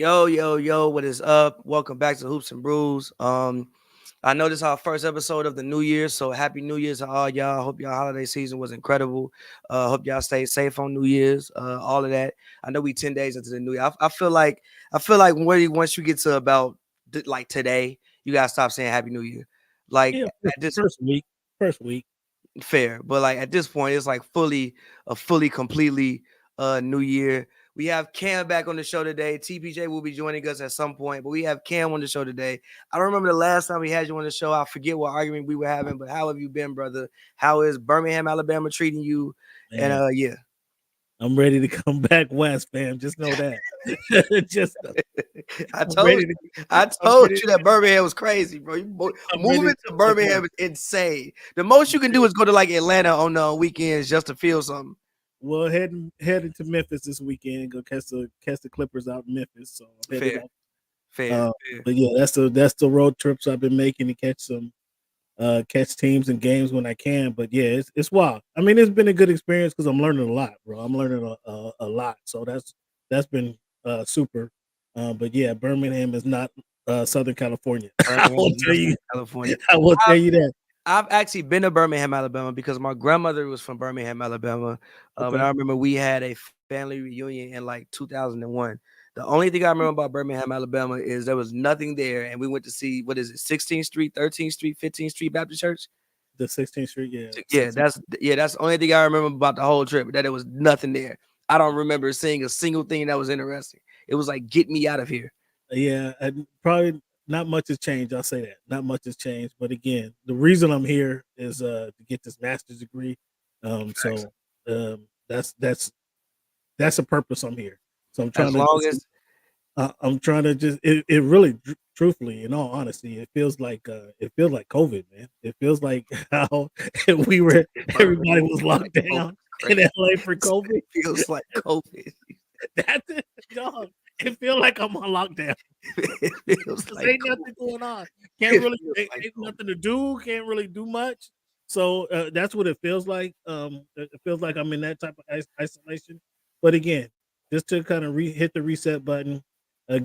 Yo, what is up? Welcome back to Hoops and Brews. I know this is our first episode of the new year, so happy New Year's to all y'all. Hope y'all holiday season was incredible. Hope y'all stayed safe on New Year's. All of that. I know we 10 days into the new year. I feel like once you get to about like today, you gotta stop saying Happy New Year. Like Yeah, at this first week. fair, but like at this point, it's like fully completely new year. We have Cam back on the show today. TPJ will be joining us at some point, but we have Cam on the show today. I don't remember the last time we had you on the show. I forget what argument we were having, but how have you been, brother? How is Birmingham, Alabama treating you? And Man, yeah. I'm ready to come back west, fam. Just know that. Just I I'm told ready you, to I I'm told ready you that Birmingham was crazy, bro. I'm ready Moving to to come back Birmingham west. is insane. The most you can do is go to like Atlanta on weekends just to feel something. Well, heading to Memphis this weekend. Go catch the Clippers out in Memphis. So I'm headed Fair, out. fair, fair. But yeah, that's the road trips I've been making to catch teams and games when I can. But yeah, it's wild. I mean, it's been a good experience because I'm learning a lot, bro. I'm learning a lot. So that's been super. But yeah, Birmingham is not Southern California. I Birmingham will is tell not you. California. I will tell I've, you that. I've actually been to Birmingham, Alabama because my grandmother was from Birmingham, Alabama. And Okay. I remember we had a family reunion in like 2001. The only thing I remember about Birmingham, Alabama is there was nothing there. And we went to see, what is it, 16th Street, 13th Street, 15th Street Baptist Church? The 16th Street, yeah, Yeah, 16th. that's the only thing I remember about the whole trip, that there was nothing there. I don't remember seeing a single thing that was interesting. It was like, get me out of here. Yeah, and probably not much has changed. I'll say that. Not much has changed. But again, the reason I'm here is to get this master's degree. Facts. So that's a purpose I'm here. So I'm trying As to long just as I'm trying to just it really truthfully, in all honesty, it feels like COVID, man. It feels like how we were everybody was feels like locked COVID down is in crazy. LA for COVID. Feels like COVID. That's it, dog. It feels like I'm on lockdown. It feels 'Cause like ain't COVID. nothing going on. Can't It really feels like ain't COVID. nothing to do. Can't really do much. So that's what it feels like. It feels like I'm in that type of isolation. But again, just to kind of hit the reset button,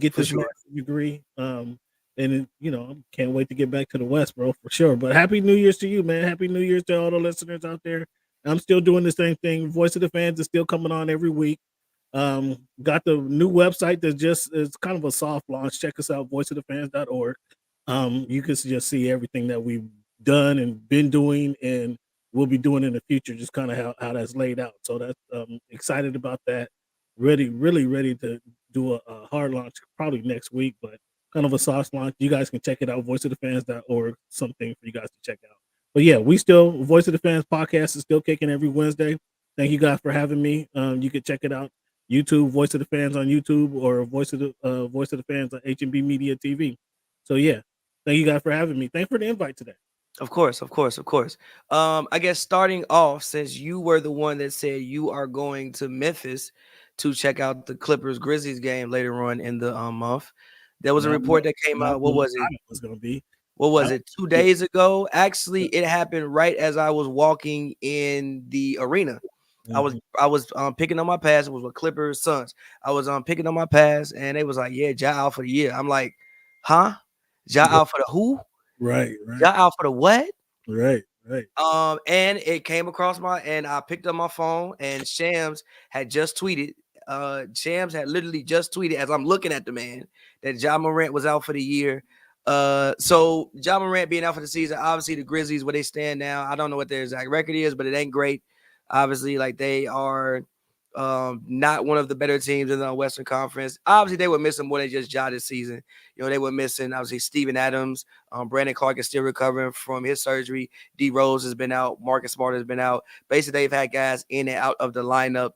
get For this sure. master's degree. And I can't wait to get back to the West, bro, for sure. But happy New Year's to you, man. Happy New Year's to all the listeners out there. I'm still doing the same thing. Voice of the Fans is still coming on every week. Got the new website that just is kind of a soft launch. Check us out, voiceofthefans.org. You can just see everything that we've done and been doing and we'll be doing in the future, just kind of how that's laid out. So that's excited about that. Really ready to do a hard launch probably next week, but kind of a soft launch. You guys can check it out, voiceofthefans.org, something for you guys to check out. But yeah, we still Voice of the Fans podcast is still kicking every Wednesday. Thank you guys for having me. You can check it out YouTube, Voice of the Fans on YouTube, or Voice of the Fans on HMB Media TV. So yeah, thank you guys for having me. Thanks for the invite today. Of course, of course, of course. I guess starting off, since you were the one that said you are going to Memphis to check out the Clippers Grizzlies game later on in the month, there was a Not report that came not out. What what I was it? thought it was gonna be. What I was don't it? Two yeah, days ago? Actually, it happened right as I was walking in the arena. I was mhm. I was picking up my pass. It was with Clippers Suns. I was picking up my pass, and they was like, "Yeah, Ja out for the year." I'm like, "Huh? Ja out for the who? Right, Ja right, out for the what?" right, right. And it came across and I picked up my phone, and Shams had just tweeted. Shams had literally just tweeted as I'm looking at the man that Ja Morant was out for the year. So Ja Morant being out for the season, obviously the Grizzlies where they stand now. I don't know what their exact record is, but it ain't great. Obviously, like they are not one of the better teams in the Western Conference. Obviously, they were missing more than just Ja this season. They were missing obviously Steven Adams. Brandon Clark is still recovering from his surgery. D Rose has been out. Marcus Smart has been out. Basically, they've had guys in and out of the lineup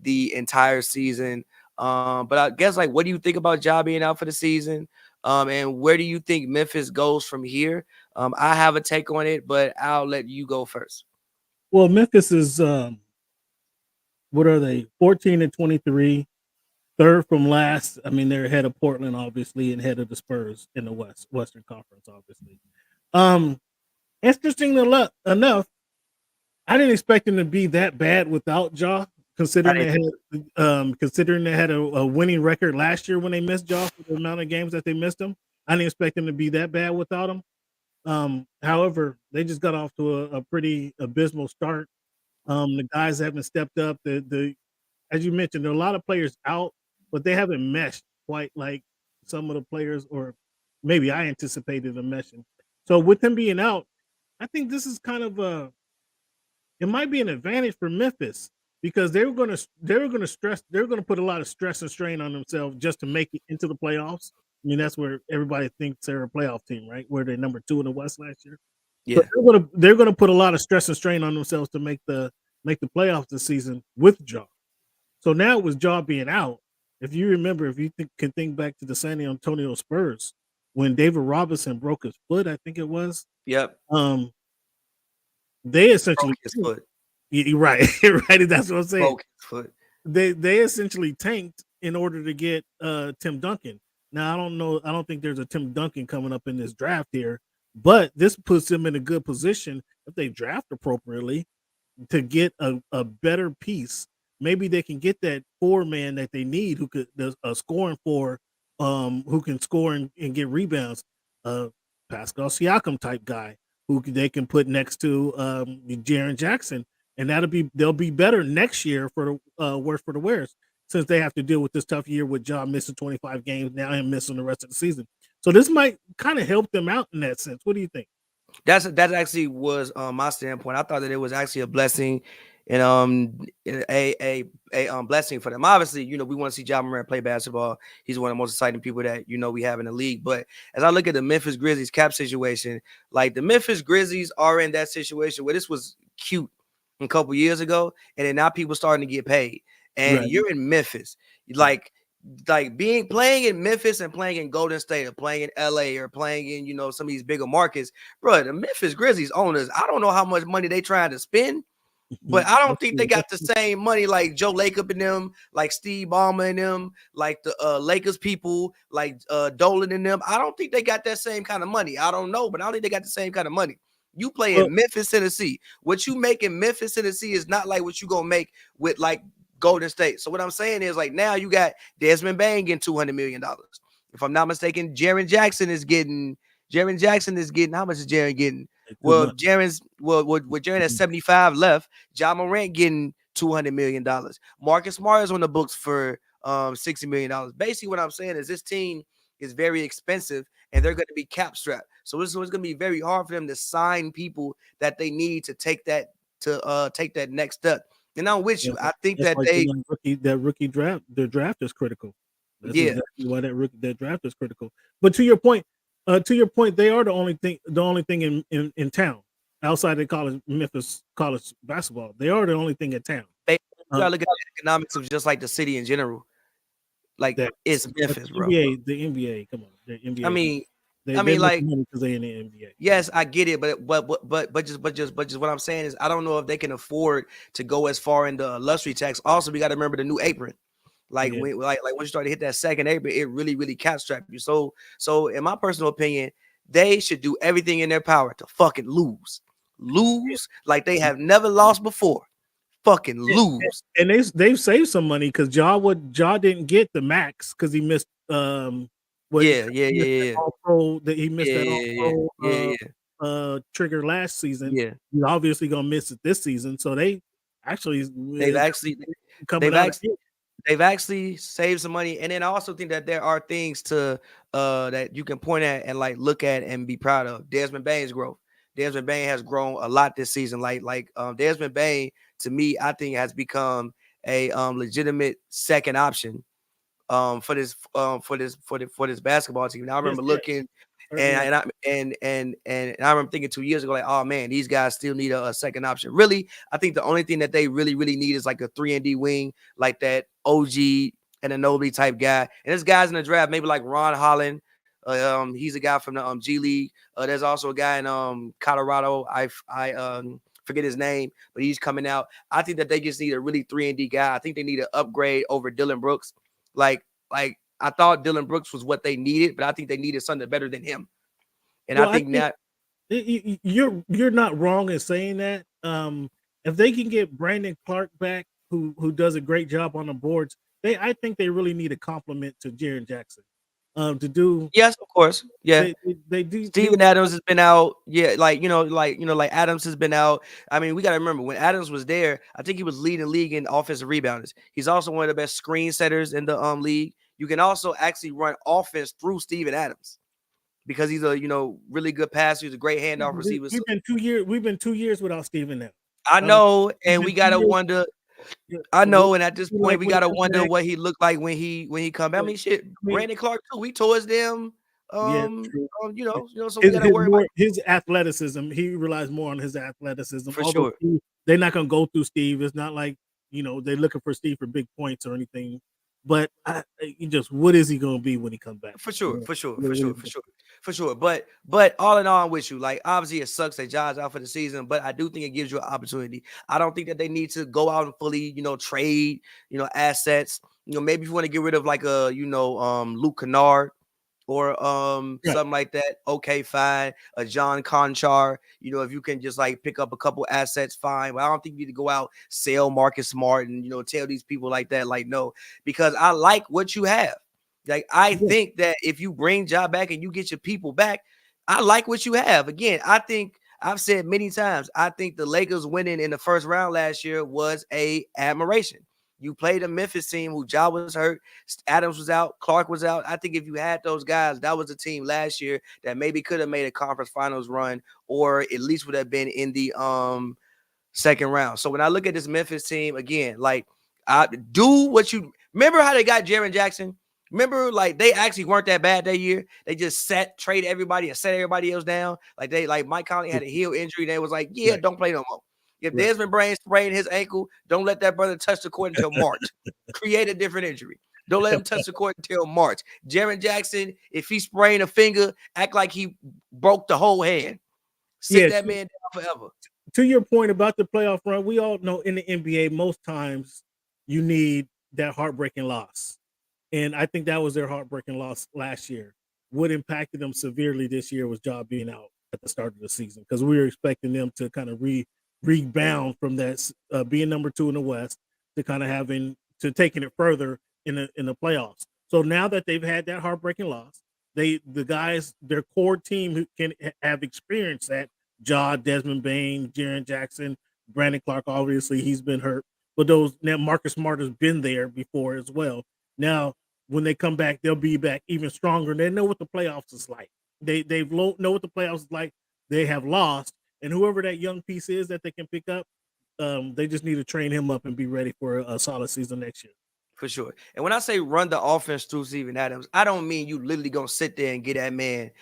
the entire season. But I guess, like, what do you think about Ja being out for the season? And where do you think Memphis goes from here? I have a take on it, but I'll let you go first. Well, Memphis is what are they? 14 and 23, third from last. I mean, they're ahead of Portland, obviously, and ahead of the Spurs in the Western Conference, obviously. Um, interesting enough, I didn't expect them to be that bad without Ja. considering didn't think they had a winning record last year when they missed Ja for the amount of games that they missed him. I didn't expect them to be that bad without him. However, they just got off to a pretty abysmal start. The guys haven't stepped up. The as you mentioned, there are a lot of players out, but they haven't meshed quite like some of the players, or maybe I anticipated them meshing. So with them being out, I think this is kind of it might be an advantage for Memphis because they're gonna put a lot of stress and strain on themselves just to make it into the playoffs. I mean, that's where everybody thinks they're a playoff team, right? Where they're number 2 in the West last year. So yeah. they're gonna put a lot of stress and strain on themselves to make the playoffs this season with Ja. So now with Ja being out, if you remember, if you can think back to the San Antonio Spurs when David Robinson broke his foot, I think it was. Yep. Um, they Broke essentially his foot. right, right. That's what I'm saying. Broke his foot. They essentially tanked in order to get Tim Duncan. Now I don't think there's a Tim Duncan coming up in this draft here, but this puts them in a good position if they draft appropriately to get a better piece. Maybe they can get that 4-man that they need who could scoring for who can score and get rebounds. Pascal Siakam type guy they can put next to Jaren Jackson, and they'll be better next year for the worse for the wears since they have to deal with this tough year with Ja missing 25 games now and missing the rest of the season. So this might kind of help them out in that sense. What do you think? That actually was my standpoint. I thought that it was actually a blessing and a blessing for them. Obviously, we want to see Ja Morant play basketball. He's one of the most exciting people that we have in the league. But as I look at the Memphis Grizzlies cap situation, like the Memphis Grizzlies are in that situation where this was cute a couple years ago, and then now people starting to get paid. And Right. you're in Memphis, playing in Memphis and playing in Golden State or playing in LA or playing in, some of these bigger markets, bro, the Memphis Grizzlies owners, I don't know how much money they trying to spend, but I don't think they got the same money like Joe Lacob and them, like Steve Ballmer and them, like the Lakers people, like Dolan and them. I don't think they got that same kind of money. I don't know, but I don't think they got the same kind of money. You play in Memphis, Tennessee. What you make in Memphis, Tennessee is not like what you gonna make with like Golden State. So what I'm saying is like now you got Desmond Bain getting $200 million. If I'm not mistaken, Jaren Jackson is getting how much is Jaren getting? Well, with Jaren has 75 left. Ja Morant getting $200 million. Marcus Smart is on the books for $60 million. Basically, what I'm saying is this team is very expensive and they're going to be cap strapped. So it's going to be very hard for them to sign people that they need to take that next step. And I'm with you. I think That's that that rookie draft, their draft is critical. That's yeah, exactly why that draft is critical. But to your point, they are the only thing in town outside of Memphis college basketball. They are the only thing in town. they gotta look at the economics of just like the city in general. Like it's Memphis, bro. The NBA, come on, the NBA. I mean, they make like money because they in the NBA. yes, I get it, but just what I'm saying is I don't know if they can afford to go as far in the luxury tax. Also, we got to remember the new apron. Like when when you start to hit that second apron, it really cap strap you. So in my personal opinion, they should do everything in their power to fucking lose like they have never lost before. Fucking lose. And they've saved some money because Ja didn't get the max because he missed he missed that all-pro trigger last season. Yeah. He's obviously gonna miss it this season. So they've actually saved some money. And then I also think that there are things to that you can point at and like look at and be proud of. Desmond Bain's growth. Desmond Bain has grown a lot this season. Desmond Bain, to me, I think has become a legitimate second option for this basketball team. Now I remember looking and I remember thinking 2 years ago, like, oh man, these guys still need a second option. Really, I think the only thing that they really need is like a 3-and-D wing, like that OG and a Nobley type guy. And there's guys in the draft, maybe like Ron Holland. He's a guy from the G League. There's also a guy in Colorado. I forget his name, but he's coming out. I think that they just need a really 3-and-D guy. I think they need an upgrade over Dylan Brooks. Like I thought Dylan Brooks was what they needed, but I think they needed something better than him. And I think that you're not wrong in saying that. If they can get Brandon Clark back, who does a great job on the boards. I think they really need a compliment to Jaren Jackson. To do Yes, of course. Yeah. they do need Steven Adams has been out. Yeah, like Adams has been out. I mean, we got to remember when Adams was there, I think he was leading league in offensive rebounders. He's also one of the best screen setters in the league. You can also actually run offense through Steven Adams because he's a really good passer. He's a great handoff receiver. So We've been 2 years without Steven now. I know, We've and been we 2 gotta years. wonder. Yeah, I we know, and at this we point, like we when he gotta comes wonder back. what he looked like when he come back. I Yeah, mean, shit, I mean, Brandon Clark too. He tore his damn yeah, true. so we gotta worry about His athleticism. He relies more on his athleticism. for Although sure. they're not gonna go through Steve. It's not like they're looking for Steve for big points or anything. But what is he gonna be when he comes back? For sure, for sure, What for are sure, we for sure, for sure. But all in all, I'm with you. Like, obviously, it sucks that Ja's out for the season, but I do think it gives you an opportunity. I don't think that they need to go out and fully, trade, assets. Maybe if you want to get rid of like a, Luke Kennard or Right. something like that. Okay, fine. A John Conchar. If you can just like pick up a couple assets, fine. But I don't think you need to go out, sell Marcus Smart and tell these people like that, like, no, because I like what you have. Like, I Yeah. think that if you bring Ja back and you get your people back, I like what you have. Again, I think I've said many times, I think the Lakers winning in the first round last year was a admiration. You played a Memphis team who Ja was hurt, Adams was out, Clark was out. I think if you had those guys, that was a team last year that maybe could have made a conference finals run, or at least would have been in the second round. So when I look at this Memphis team again, like, I do what you remember how they got Jaren Jackson. Remember, like, they actually weren't that bad that year. They just traded everybody and set everybody else down. Like Mike Conley had a heel injury. They was like, yeah, Right. don't play no more. If Right. Desmond Brain sprained his ankle, don't let that brother touch the court until March. Create a different injury. Don't let him touch the court until March. Jaren Jackson, if he sprained a finger, act like he broke the whole hand. Sit that man down forever. To your point about the playoff run, we all know in the NBA, most times you need that heartbreaking loss. And I think that was their heartbreaking loss last year. What impacted them severely this year was Ja being out at the start of the season, because we were expecting them to kind of rebound from that being number 2 in the West to kind of taking it further in the playoffs. So now that they've had that heartbreaking loss, the guys, their core team who can have experienced that, Ja, Desmond Bain, Jaren Jackson, Brandon Clark, obviously he's been hurt, but now Marcus Smart has been there before as well. Now, when they come back, they'll be back even stronger. They know what the playoffs is like. They know what the playoffs is like. They have lost, and whoever that young piece is that they can pick up, they just need to train him up and be ready for a solid season next year. For sure. And when I say run the offense through Steven Adams, I don't mean you literally gonna sit there and get that man,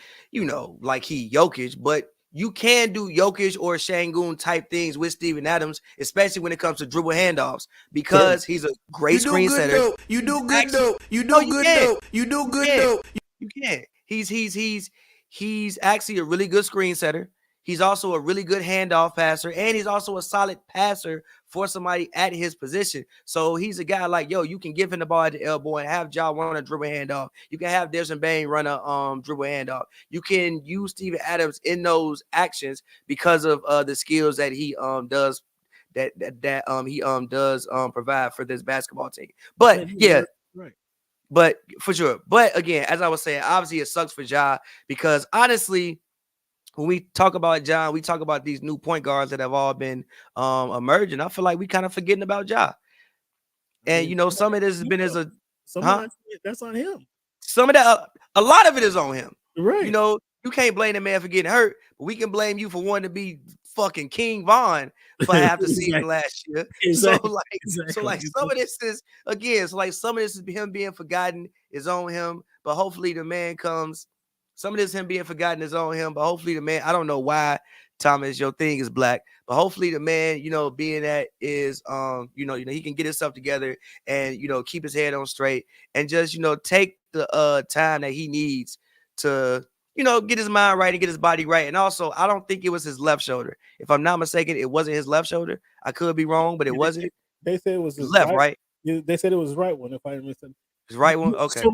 like he Jokic, but you can do Jokic or Şengün type things with Steven Adams, especially when it comes to dribble handoffs, because he's a great screen setter. You do good though. You No, do you good can't. though. You do You good can't. though. You can't. He's actually a really good screen setter. He's also a really good handoff passer, and he's also a solid passer for somebody at his position. So he's a guy like, you can give him the ball at the elbow and have Ja run a dribble handoff. You can have Desmond Bain run a dribble handoff. You can use Steven Adams in those actions because of the skills that he does provide for this basketball team. But yeah. Right. But for sure. But again, as I was saying, obviously it sucks for Ja because honestly, when we talk about Ja, we talk about these new point guards that have all been emerging. I feel like we kind of forgetting about Ja. And some of this has been as a that's on him. Some of that, a lot of it is on him. Right. You can't blame the man for getting hurt, but we can blame you for wanting to be fucking King Von for half the season last year. Exactly. So some of this is some of this is him being forgotten is on him, but hopefully the man comes. Some of this him being forgotten is on him, but hopefully the man, I don't know why, Thomas, your thing is black, but hopefully the man, being that is, he can get himself together and, keep his head on straight and just, take the time that he needs to, get his mind right and get his body right. And also, I don't think it was his left shoulder. If I'm not mistaken, it wasn't his left shoulder. I could be wrong, but it wasn't. They said it was his left, right? They said it was right one, if I understand. His right one? Okay. So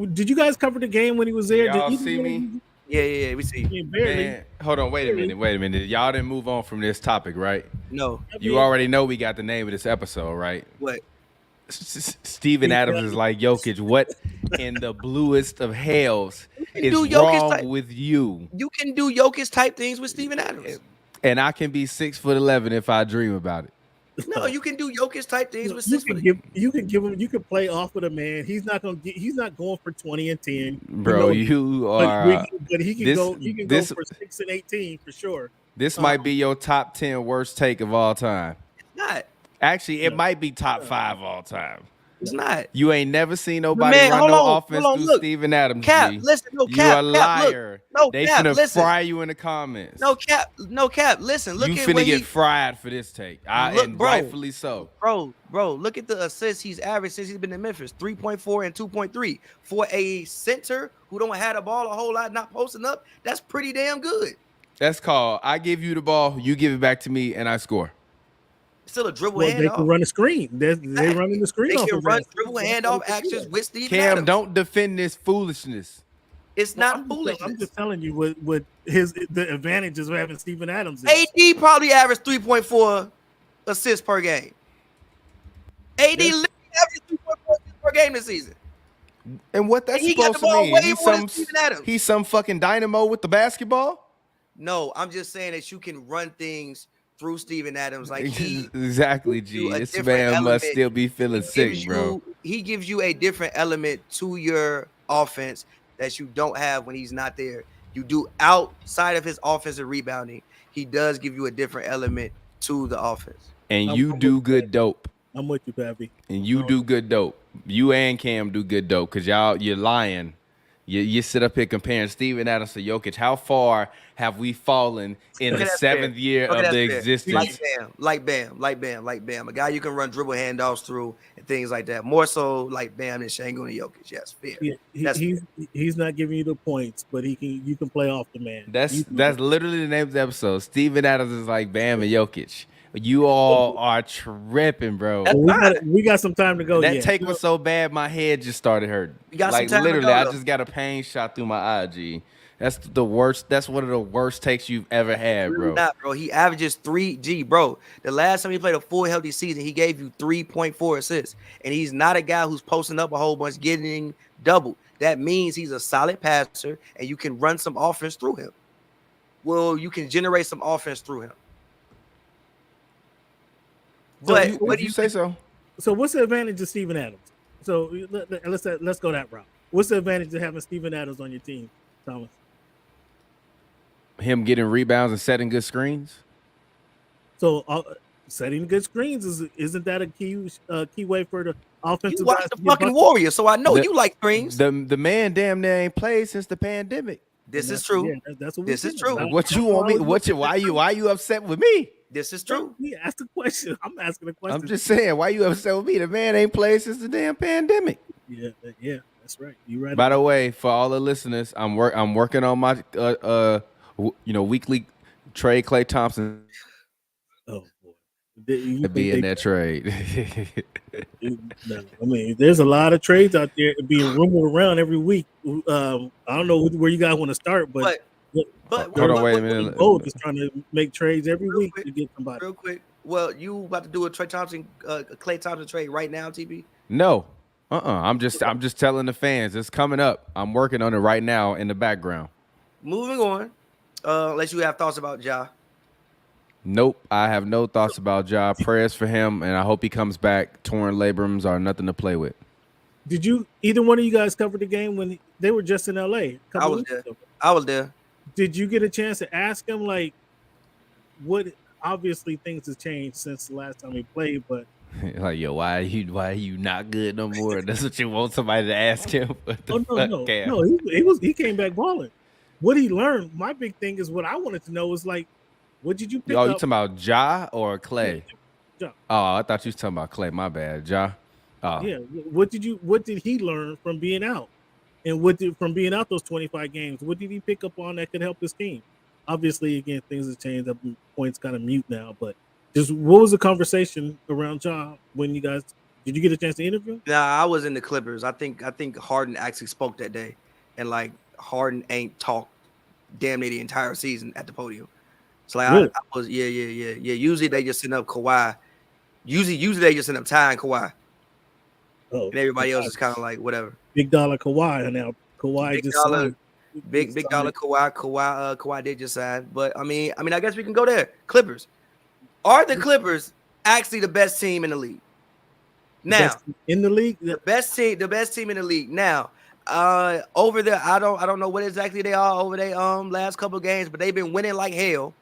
did you guys cover the game when he was there? Y'all see me? Yeah. We see. Barely. Man, hold on, wait a minute. Y'all didn't move on from this topic, right? No. You already know we got the name of this episode, right? What? Steven Adams is like Jokic. What in the bluest of hells can is do Jokic wrong type- with you? You can do Jokic type things with Steven Adams. And I can be 6'11" if I dream about it. No, you can do Jokic type things with 6 foot. You can play off with a man. He's not going for 20 and 10. Bro, you are but he can go for 6 and 18 for sure. This might be your top 10 worst take of all time. It's not. Actually, it might be top 5 all time. It's not. You ain't never seen nobody run no offense through Steven Adams. Cap, G. listen, no you Cap. You a liar. Look, no, they Cap, finna listen. fry you in the comments. No Cap. Listen, look you at finna get fried for this take. And rightfully so. Bro, look at the assists he's averaged since he's been in Memphis. 3.4 and 2.3. For a center who don't have the ball a whole lot, not posting up, that's pretty damn good. That's called, I give you the ball, you give it back to me, and I score. Still a dribble handoff. They can run a screen. They're running the screen. They can run dribble handoff actions with Steven Cam, Adams. don't defend this foolishness. It's not foolishness. I'm just telling you what the advantages of having Steven Adams is. AD probably averaged 3.4 assists per game. AD literally averaged 3.4 assists per game this season. And what that's supposed to mean? He's some fucking dynamo with the basketball? No, I'm just saying that you can run things through Steven Adams like he exactly. G, this man must still be feeling sick, bro. He gives you a different element to your offense that you don't have when he's not there. You do outside of his offensive rebounding, he does give you a different element to the offense. And you do good dope. I'm with you, Pavy. And you do good dope. You and Cam do good dope because you're lying. You sit up here comparing Steven Adams to Jokic. How far have we fallen in the 7th year of the existence? Like Bam. A guy you can run dribble handoffs through and things like that. More so like Bam than Şengün and Jokic. Yes, fair. Yeah, he's not giving you the points, but you can play off the man. That's literally the name of the episode. Steven Adams is like Bam and Jokic. You all are tripping, bro. We got some time to go. That take was so bad, my head just started hurting. Like literally, I just got a pain shot through my eye. G. That's the worst. That's one of the worst takes you've ever had, bro. Not, bro. He averages 3. Bro. The last time he played a full healthy season, he gave you 3.4 assists, and he's not a guy who's posting up a whole bunch, getting double. That means he's a solid passer, and you can run some offense through him. Well, you can generate some offense through him. But what do you say so? So what's the advantage of Steven Adams? So let's go that route. What's the advantage of having Steven Adams on your team, Thomas? Him getting rebounds and setting good screens. So setting good screens isn't that a key way for the offensive? You watch the fucking Warriors, so I know you like screens. The man damn near ain't played since the pandemic. This is true. Yeah, that's what this is true. What you want me? Why you upset with me? This is true. He asked the question. I'm asking the question. I'm just saying, why you upset with me? The man ain't played since the damn pandemic. Yeah, that's right. You right. By the way, for all the listeners, I'm working on my weekly trade Klay Thompson. Oh boy, to be in that trade. No, I mean, there's a lot of trades out there being rumored around every week. I don't know where you guys want to start, but hold on, wait a minute. Just trying to make trades every week to get somebody. Real quick. Well, you about to do a Klay Thompson trade right now, TB? No. I'm just telling the fans it's coming up. I'm working on it right now in the background. Moving on. Unless you have thoughts about Ja. Nope, I have no thoughts about Ja. Prayers for him, and I hope he comes back. Torn labrums are nothing to play with. Did either one of you guys cover the game when they were just in LA? I was there. Did you get a chance to ask him what? Obviously, things have changed since the last time he played, but like, yo, why are you not good no more? That's what you want somebody to ask him. No, he came back balling. What he learned, my big thing is what I wanted to know is what did you pick up? You talking about Ja or Klay? Ja. Oh, I thought you was talking about Klay. My bad, Ja. Oh. Yeah. What did he learn from being out? And from being out those 25 games, what did he pick up on that could help his team? Obviously, again, things have changed. That point's kind of mute now, but just what was the conversation around Ja when you guys did you get a chance to interview? Nah, I was in the Clippers. I think Harden actually spoke that day, and Harden ain't talked damn near the entire season at the podium. So like Really? I was Usually they just send up Kawhi. Usually they just end up tying Kawhi. Oh, And everybody Kawhi. else is kind of like whatever. Big dollar Kawhi, and now Kawhi Big just dollar, signed. big dollar Kawhi. Kawhi did just sign. But I mean, I guess we can go there. Clippers. Are the Clippers actually the best team in the league? Now, in the league, the best team in the league. Now, over there, I don't know what exactly they are over their last couple of games, but they've been winning like hell.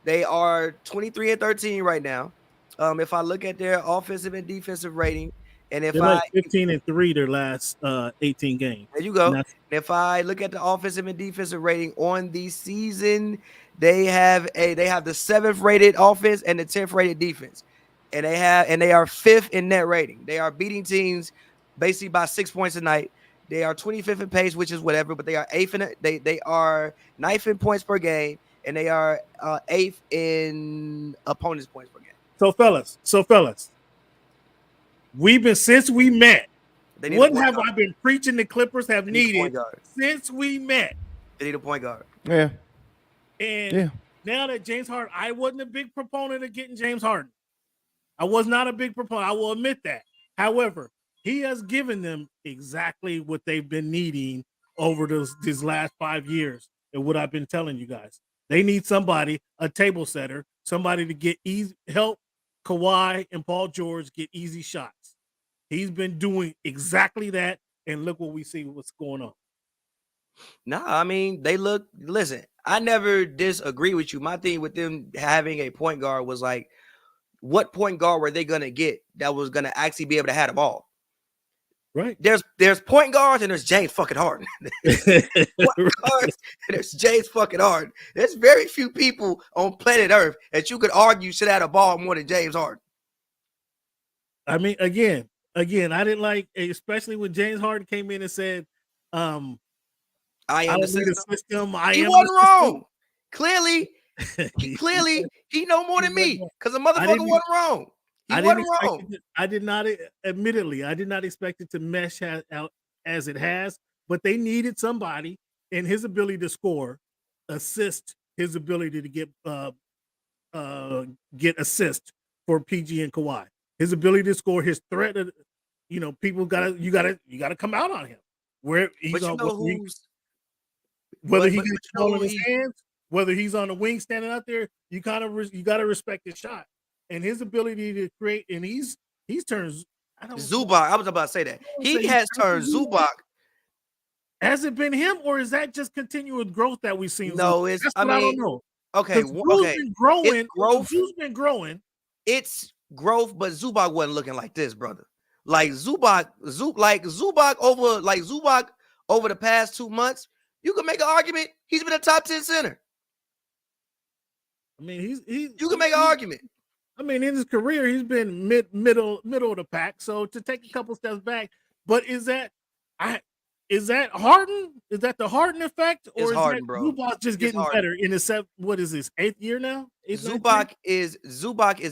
They are 23-13 right now. If I look at their offensive and defensive rating, and if they're like 15-3 their last 18 games. There you go. And if I look at the offensive and defensive rating on the season, they have the 7th rated offense and the 10th rated defense. And they are 5th in net rating. They are beating teams basically by 6 points a night. They are 25th in pace, which is whatever, but they are 8th in they are 9th in points per game, and they are 8th in opponents' points per game. So fellas, since we met. What have I been preaching the Clippers have needed since we met? They need a point guard. Yeah. And now that James Harden, I wasn't a big proponent of getting James Harden. I was not a big proponent. I will admit that. However, he has given them exactly what they've been needing over these last 5 years and what I've been telling you guys. They need somebody, a table setter, somebody to get help Kawhi and Paul George get easy shots. He's been doing exactly that, and look what we see what's going on. Nah, I mean, listen, I never disagree with you. My thing with them having a point guard was like, what point guard were they going to get that was going to actually be able to have the ball? Right. There's point guards and there's James fucking Harden. Point guards and there's James fucking Harden. There's very few people on planet Earth that you could argue should have a ball more than James Harden. I mean, again, I didn't like, especially when James Harden came in and said, I am the system. He wasn't wrong. Clearly, he know more than me because the motherfucker wasn't wrong. He wasn't wrong. I did not expect it to mesh out as it has, but they needed somebody, and his ability to score, assist, his ability to get assist for PG and Kawhi. His ability to score, his threat of, people you gotta come out on him. Where he's whether he gets the ball in his hands, whether he's on the wing standing out there, you gotta respect his shot and his ability to create. And he's turned Zubac. I was about to say that he has turned Zubac. Has it been him, or is that just continuous growth that we've seen? No, I don't know. Okay, been growing. Drew's been growing. It's growth, but Zubac wasn't looking like this, brother. Like Zubac over the past 2 months, you can make an argument he's been a top 10 center. I mean, you can make an argument. I mean, in his career, he's been middle of the pack. So to take a couple steps back, but is that Harden? Is that the Harden effect, or is Harden, that Zubac just getting better in his what is this 8th year now? Zubac is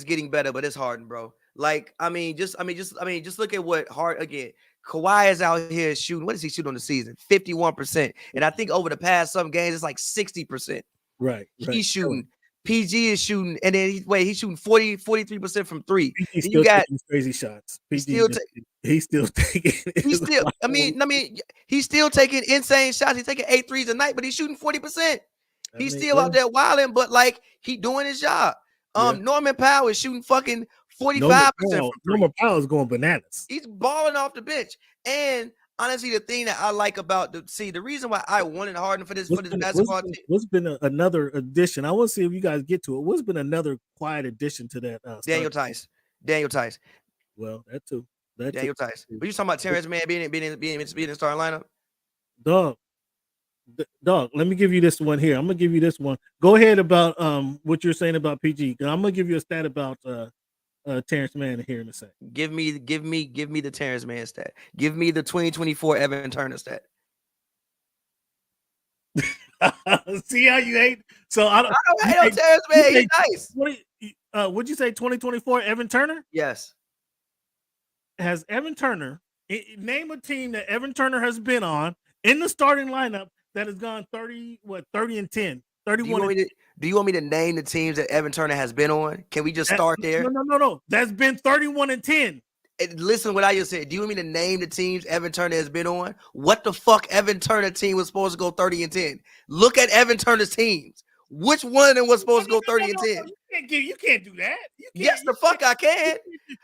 getting better, but it's Harden, bro. Like, just look at what Kawhi is out here shooting. What does he shoot on the season? 51%. And I think over the past some games, it's like 60%. Right. He's shooting. PG is shooting, and then he's shooting 43% from three. He's still taking crazy shots. He's still taking. He's still taking insane shots. He's taking 8 threes a night, but he's shooting 40%. He's still out there wilding, but like he doing his job. Norman Powell is shooting fucking 45%. Norman Powell is going bananas. He's balling off the bench. And honestly, the thing that I like about the reason why I wanted Harden for this basketball team. What's been another addition? I want to see if you guys get to it. What's been another quiet addition to that? Daniel Tice. Well, that too. Daniel Tice. Were you talking about Terrence Mann being in the starting lineup? Dog, let me give you this one here. I'm gonna give you this one. Go ahead about what you're saying about PG. I'm gonna give you a stat about Terrence Mann here in a second. Give me the Terrence Mann stat. Give me the 2024 Evan Turner stat. See how you hate? So I don't hate on Terrence Mann. He's nice. Would you say 2024 Evan Turner? Yes. Has Evan Turner name a team that Evan Turner has been on in the starting lineup that has gone 30 and 10, Do 31. you want me to name the teams that Evan Turner has been on? Can we just start there? No. That's been 31 and 10. Listen to what I just said. Do you want me to name the teams Evan Turner has been on? What the fuck Evan Turner team was supposed to go 30 and 10? Look at Evan Turner's teams. Which one of them was supposed to go 30 and 10? You can't do that. Yes, the fuck I can.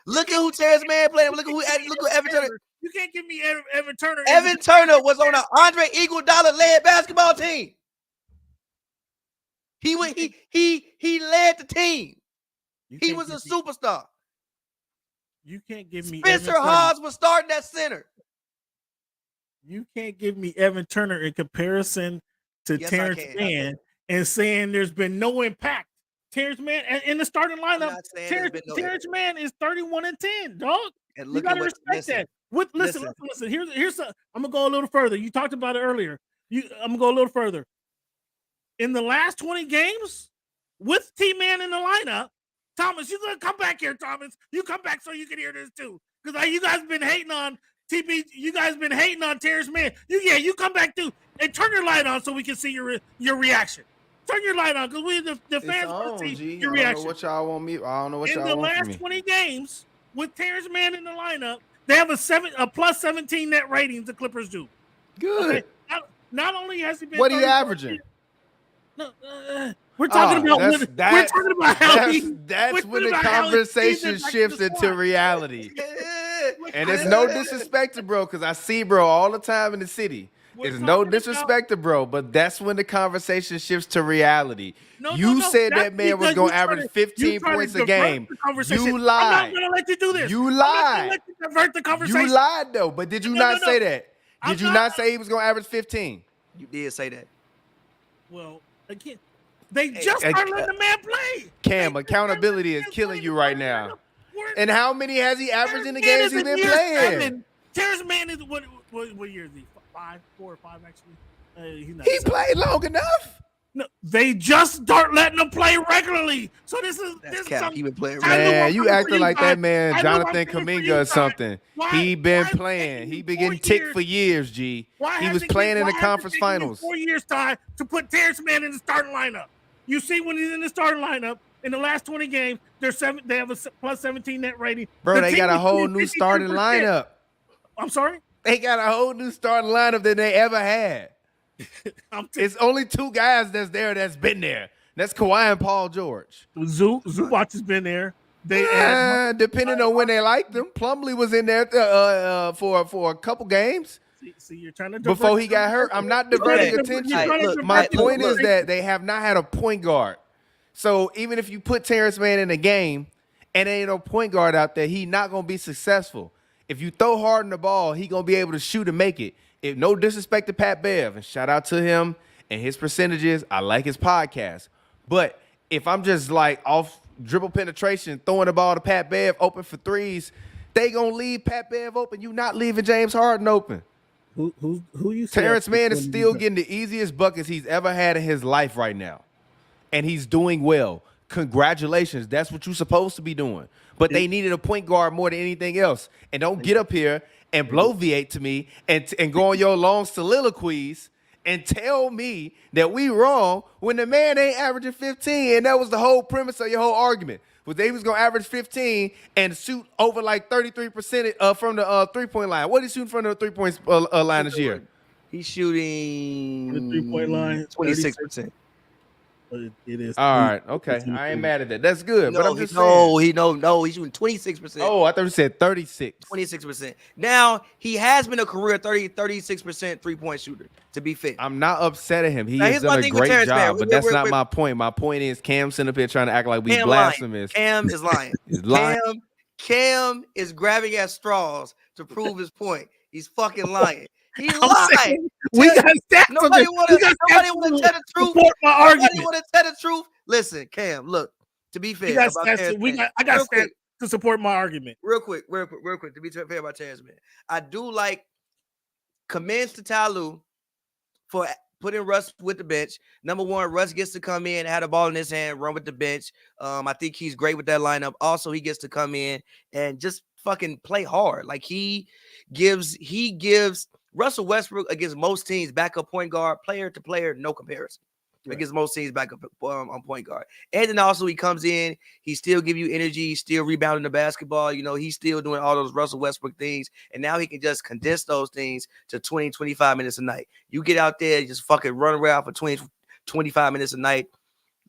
Look at who Terrence Mann played. Look at Evan Turner. You can't give me Evan Turner. Evan Turner was on an Andre Iguodala led basketball team. He led the team. He was a superstar. You can't give me Spencer Hawes was starting at center. You can't give me Evan Turner in comparison to Terrence Mann and saying there's been no impact. Terrence Mann in the starting lineup. Terrence Mann is 31 and 10, dog. And you gotta respect that. Listen. Here's I'm gonna go a little further. You talked about it earlier. I'm gonna go a little further. In the last 20 games, with T-Man in the lineup, Thomas, you gonna come back here, Thomas. You come back so you can hear this too. Because you guys been hating on TP. You guys been hating on Terrence Mann. You come back too. And turn your light on so we can see your reaction. Turn your light on because we the fans want to see your reaction. I don't know what y'all want me. I don't know what y'all want. In the last 20 games with Terrence Mann in the lineup, they have a plus 17 net ratings. The Clippers do. Good. Okay? Not only has he been. What are you averaging? No, we're talking about that's when the conversation shifts into reality. And it's no disrespect to bro, because I see bro all the time in the city. It's no disrespect to bro, but that's when the conversation shifts to reality. You said that man was going to average 15 points a game. You lied. I'm not going to let you do this. You lied. Let you divert the conversation. You lied though, but did you not say that? Did you not say he was going to average 15? You did say that. Well, again, they just started letting the man play. Cam, accountability is killing you right now. And how many has he averaged in the games he's been playing? Terrence Mann is what year is he? 4 or 5 actually. He played long enough. No, they just start letting him play regularly. So this is cap. He been playing. Man, you acting like that man, Jonathan Kuminga or something. He been playing. He been getting ticked for years. G. He was playing in the conference finals. 4 years time to put Terrence Mann in the starting lineup. You see when he's in the starting lineup in the last 20 games, they have a plus 17 net rating. Bro, they got a whole new starting lineup. I'm sorry. They got a whole new starting lineup than they ever had. It's only 2 guys that's been there. That's Kawhi and Paul George. Zubac has been there. Depending on when they liked him. Plumlee was in there for a couple games. See, you're trying to before he got hurt. I'm not diverting attention. My point is that they have not had a point guard. So even if you put Terrence Mann in a game and there ain't no point guard out there, he not gonna be successful. If you throw hard in the ball, he gonna be able to shoot and make it. If no disrespect to Pat Bev, and shout out to him and his percentages, I like his podcast. But if I'm just like off dribble penetration, throwing the ball to Pat Bev open for threes, they gonna leave Pat Bev open. You not leaving James Harden open. Who you? Terrence Mann is still getting the easiest buckets he's ever had in his life right now, and he's doing well. Congratulations, that's what you're supposed to be doing. But they needed a point guard more than anything else. And don't get up here and bloviate to me and go on your long soliloquies and tell me that we wrong when the man ain't averaging 15. And that was the whole premise of your whole argument. Was they was going to average 15 and shoot over like 33% from the three-point line. What is he shooting from the three-point line this year? He's shooting the three-point line 26%. It is. All right. Okay. I ain't mad at that. That's good. No, but I'm just saying. He's shooting 26%. Oh, I thought you said 36. 26%. Now, he has been a career 36% three-point shooter, to be fair. I'm not upset at him. He has done a great job, but that's not my point. My point is Cam sitting up here trying to act like we blasphemous. Cam is lying. Cam is grabbing at straws to prove his point. He's fucking lying. He lied. We got stats. Nobody want to tell the truth. Nobody want to tell the truth. Listen, Cam, look, to be fair, I got stats to support my argument. Real quick, to be fair about Terrence Mann. I do like commends to Ty Lue for putting Russ with the bench. Number one, Russ gets to come in, have the ball in his hand, run with the bench. I think he's great with that lineup. Also, he gets to come in and just fucking play hard. Like he gives Russell Westbrook against most teams, backup point guard, player to player, no comparison. Right. Against most teams, backup on point guard. And then also he comes in, he still give you energy, he's still rebounding the basketball. You know, he's still doing all those Russell Westbrook things. And now he can just condense those things to 20, 25 minutes a night. You get out there, just fucking run around for 20, 25 minutes a night.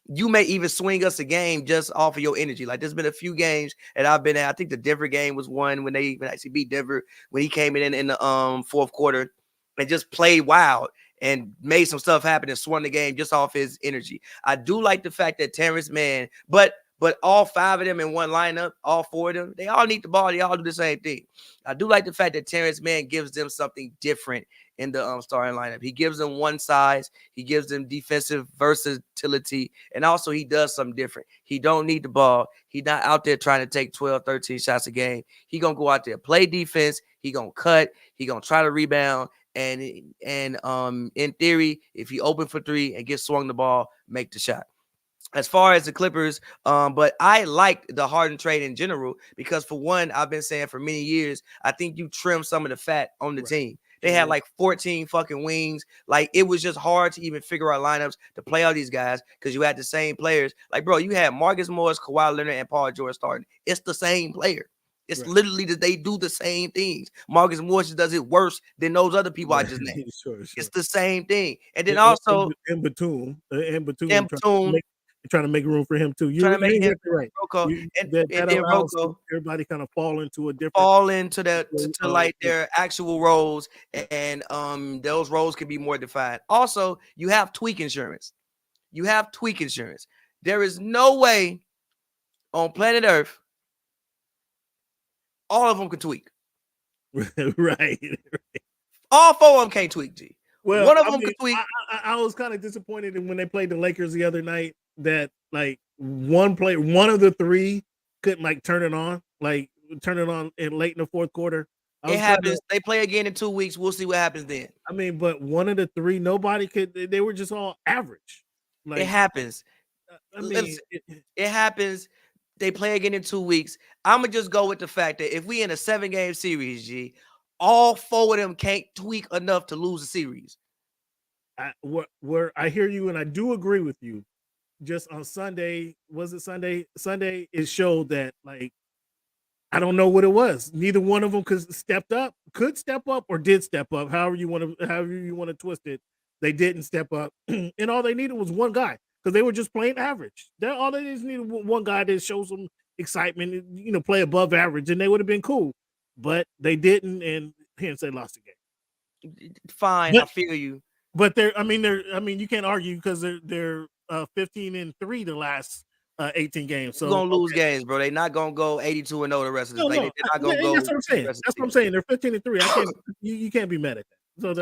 You may even swing us a game just off of your energy. Like there's been a few games that I've been at. I think the Denver game was one when they actually beat Denver when he came in the fourth quarter and just played wild and made some stuff happen and swung the game just off his energy. I do like the fact that Terrence Mann, but all five of them in one lineup, all four of them, they all need the ball. They all do the same thing. I do like the fact that Terrence Mann gives them something different in the starting lineup. He gives them one size. He gives them defensive versatility. And also he does something different. He don't need the ball. He's not out there trying to take 12, 13 shots a game. He going to go out there, play defense. He going to cut. He going to try to rebound. And in theory, if he open for three and gets swung the ball, make the shot. As far as the Clippers, but I like the Harden trade in general because for one, I've been saying for many years, I think you trim some of the fat on the team. They had like 14 fucking wings. Like it was just hard to even figure out lineups to play all these guys because you had the same players. Like, bro, you had Marcus Morris, Kawhi Leonard, and Paul George starting. It's the same player. It's literally that they do the same things. Marcus Morris does it worse than those other people I just named. Sure. It's the same thing. And then also in between, trying to make room for him too. You're exactly right. Rocco. That Rocco, everybody kind of fall into their actual roles, and those roles can be more defined. Also, you have tweak insurance. There is no way on planet Earth all of them can tweak. right. All four of them can't tweak, G. Well, one of them can tweak. I was kind of disappointed when they played the Lakers the other night that like one of the three couldn't like turn it on in late in the fourth quarter. It happens. They play again in 2 weeks. We'll see what happens then. I mean, but one of the three, nobody could. They were just all average. Like, it happens. It happens. They play again in 2 weeks. I'm gonna just go with the fact that if we in a 7-game series, G, all four of them can't tweak enough to lose a series. Where I hear you and I do agree with you. Just on Sunday, was it Sunday? Sunday, it showed that like I don't know what it was. Neither one of them could step up or did step up. However you want to twist it, they didn't step up, and all they needed was one guy because they were just playing average. All they just needed one guy to show some excitement, play above average, and they would have been cool. But they didn't, and hence they lost the game. Fine, I feel you. But you can't argue because they're 15-3 the last 18 games. So they're gonna lose games, bro. They're not gonna go 82-0 the rest of the they're not gonna go. That's what I'm saying. That's what I'm saying. They're 15-3. You can't be mad at that. So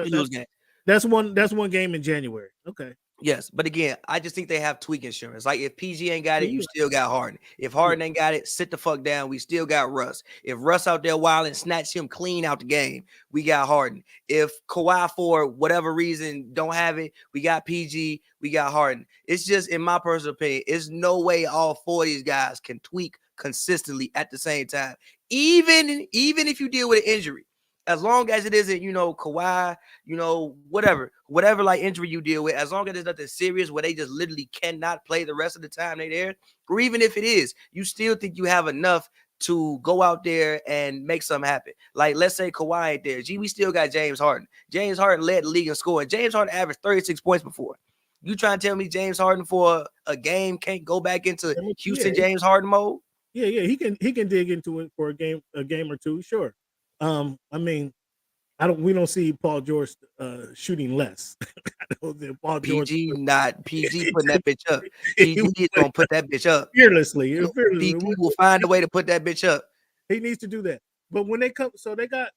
that's one game in January. Okay. Yes, but again, I just think they have tweak insurance. Like if PG ain't got it, you still got Harden. If Harden ain't got it, sit the fuck down. We still got Russ. If Russ out there wild and snatch him clean out the game, we got Harden. If Kawhi for whatever reason don't have it, we got PG, we got Harden. It's just, in my personal opinion, it's no way all four of these guys can tweak consistently at the same time. Even if you deal with an injury. As long as it isn't, Kawhi, whatever like injury you deal with, as long as there's nothing serious where they just literally cannot play the rest of the time they're there, or even if it is, you still think you have enough to go out there and make something happen. Like, let's say Kawhi ain't there. We still got James Harden. James Harden led the league in scoring. James Harden averaged 36 points before. You trying to tell me James Harden for a game can't go back into Houston James Harden mode? Yeah, he can dig into it for a game or two, sure. We don't see Paul George shooting less. Paul PG putting that bitch up. PG is gonna put that bitch up fearlessly. PG will find a way to put that bitch up. He needs to do that. But when they come, so they got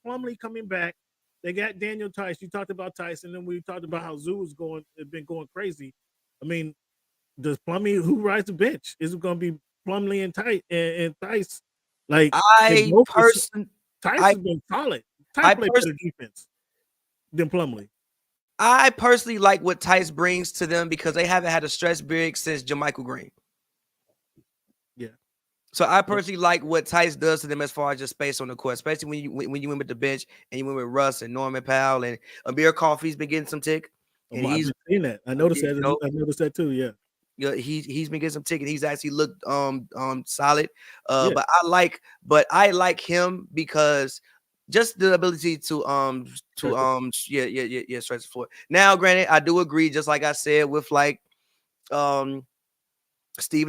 Plumlee coming back. They got Daniel Tice. You talked about Tice, and then we talked about how Zoo has been going crazy. I mean, does Plumlee, who rides the bench? Is it going to be Plumlee and Tice? Like Tice has been solid. Tice played better defense than Plumlee. I personally like what Tice brings to them because they haven't had a stretch big since JaMychal Green. Yeah. So I personally like what Tice does to them as far as just space on the court, especially when you went with the bench and you went with Russ and Norman Powell and Amir Coffey's been getting some tick, and I've he's been seeing that. I noticed that. you know, I noticed that too. Yeah. he's been getting some tick, and he's actually looked solid. Yeah. But I like him because just the ability to stretch the floor. Now, granted, I do agree, just like I said with like Steven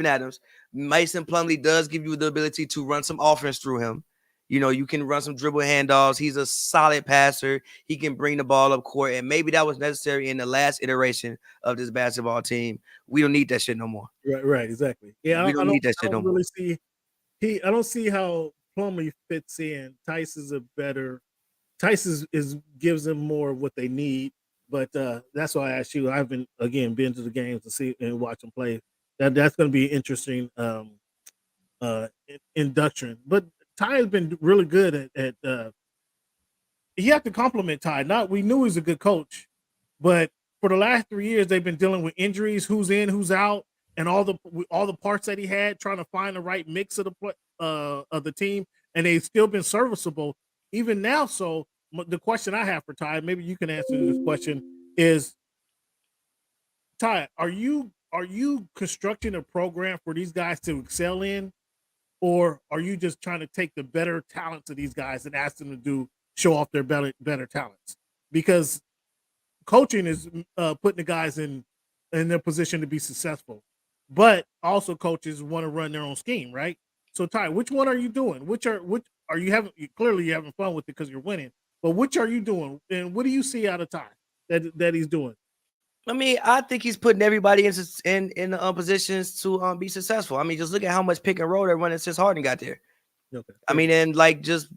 Adams, Mason Plumlee does give you the ability to run some offense through him. You know, you can run some dribble handoffs. He's a solid passer. He can bring the ball up court, and maybe that was necessary in the last iteration of this basketball team. We don't need that shit no more. Right, exactly. Yeah, we don't need that shit no more. See I don't see how Plumlee fits in. Tice is gives them more of what they need, but that's why I asked you. I've been to the games to see and watch them play. That's going to be interesting induction. But Ty has been really good at you have to compliment Ty. We knew he's a good coach, but for the last 3 years they've been dealing with injuries, who's in, who's out, and all the parts that he had, trying to find the right mix of the team, and they've still been serviceable even now. So the question I have for Ty, maybe you can answer this question, is Ty, are you constructing a program for these guys to excel in, or are you just trying to take the better talents of these guys and ask them to show off their better talents? Because coaching is putting the guys in their position to be successful, but also coaches want to run their own scheme, right? So Ty, which one are you doing? Which are you having? Clearly, you're having fun with it because you're winning. But which are you doing, and what do you see out of Ty that he's doing? I mean, I think he's putting everybody in positions to be successful. I mean, just look at how much pick and roll they're running since Harden got there. Okay. I mean, and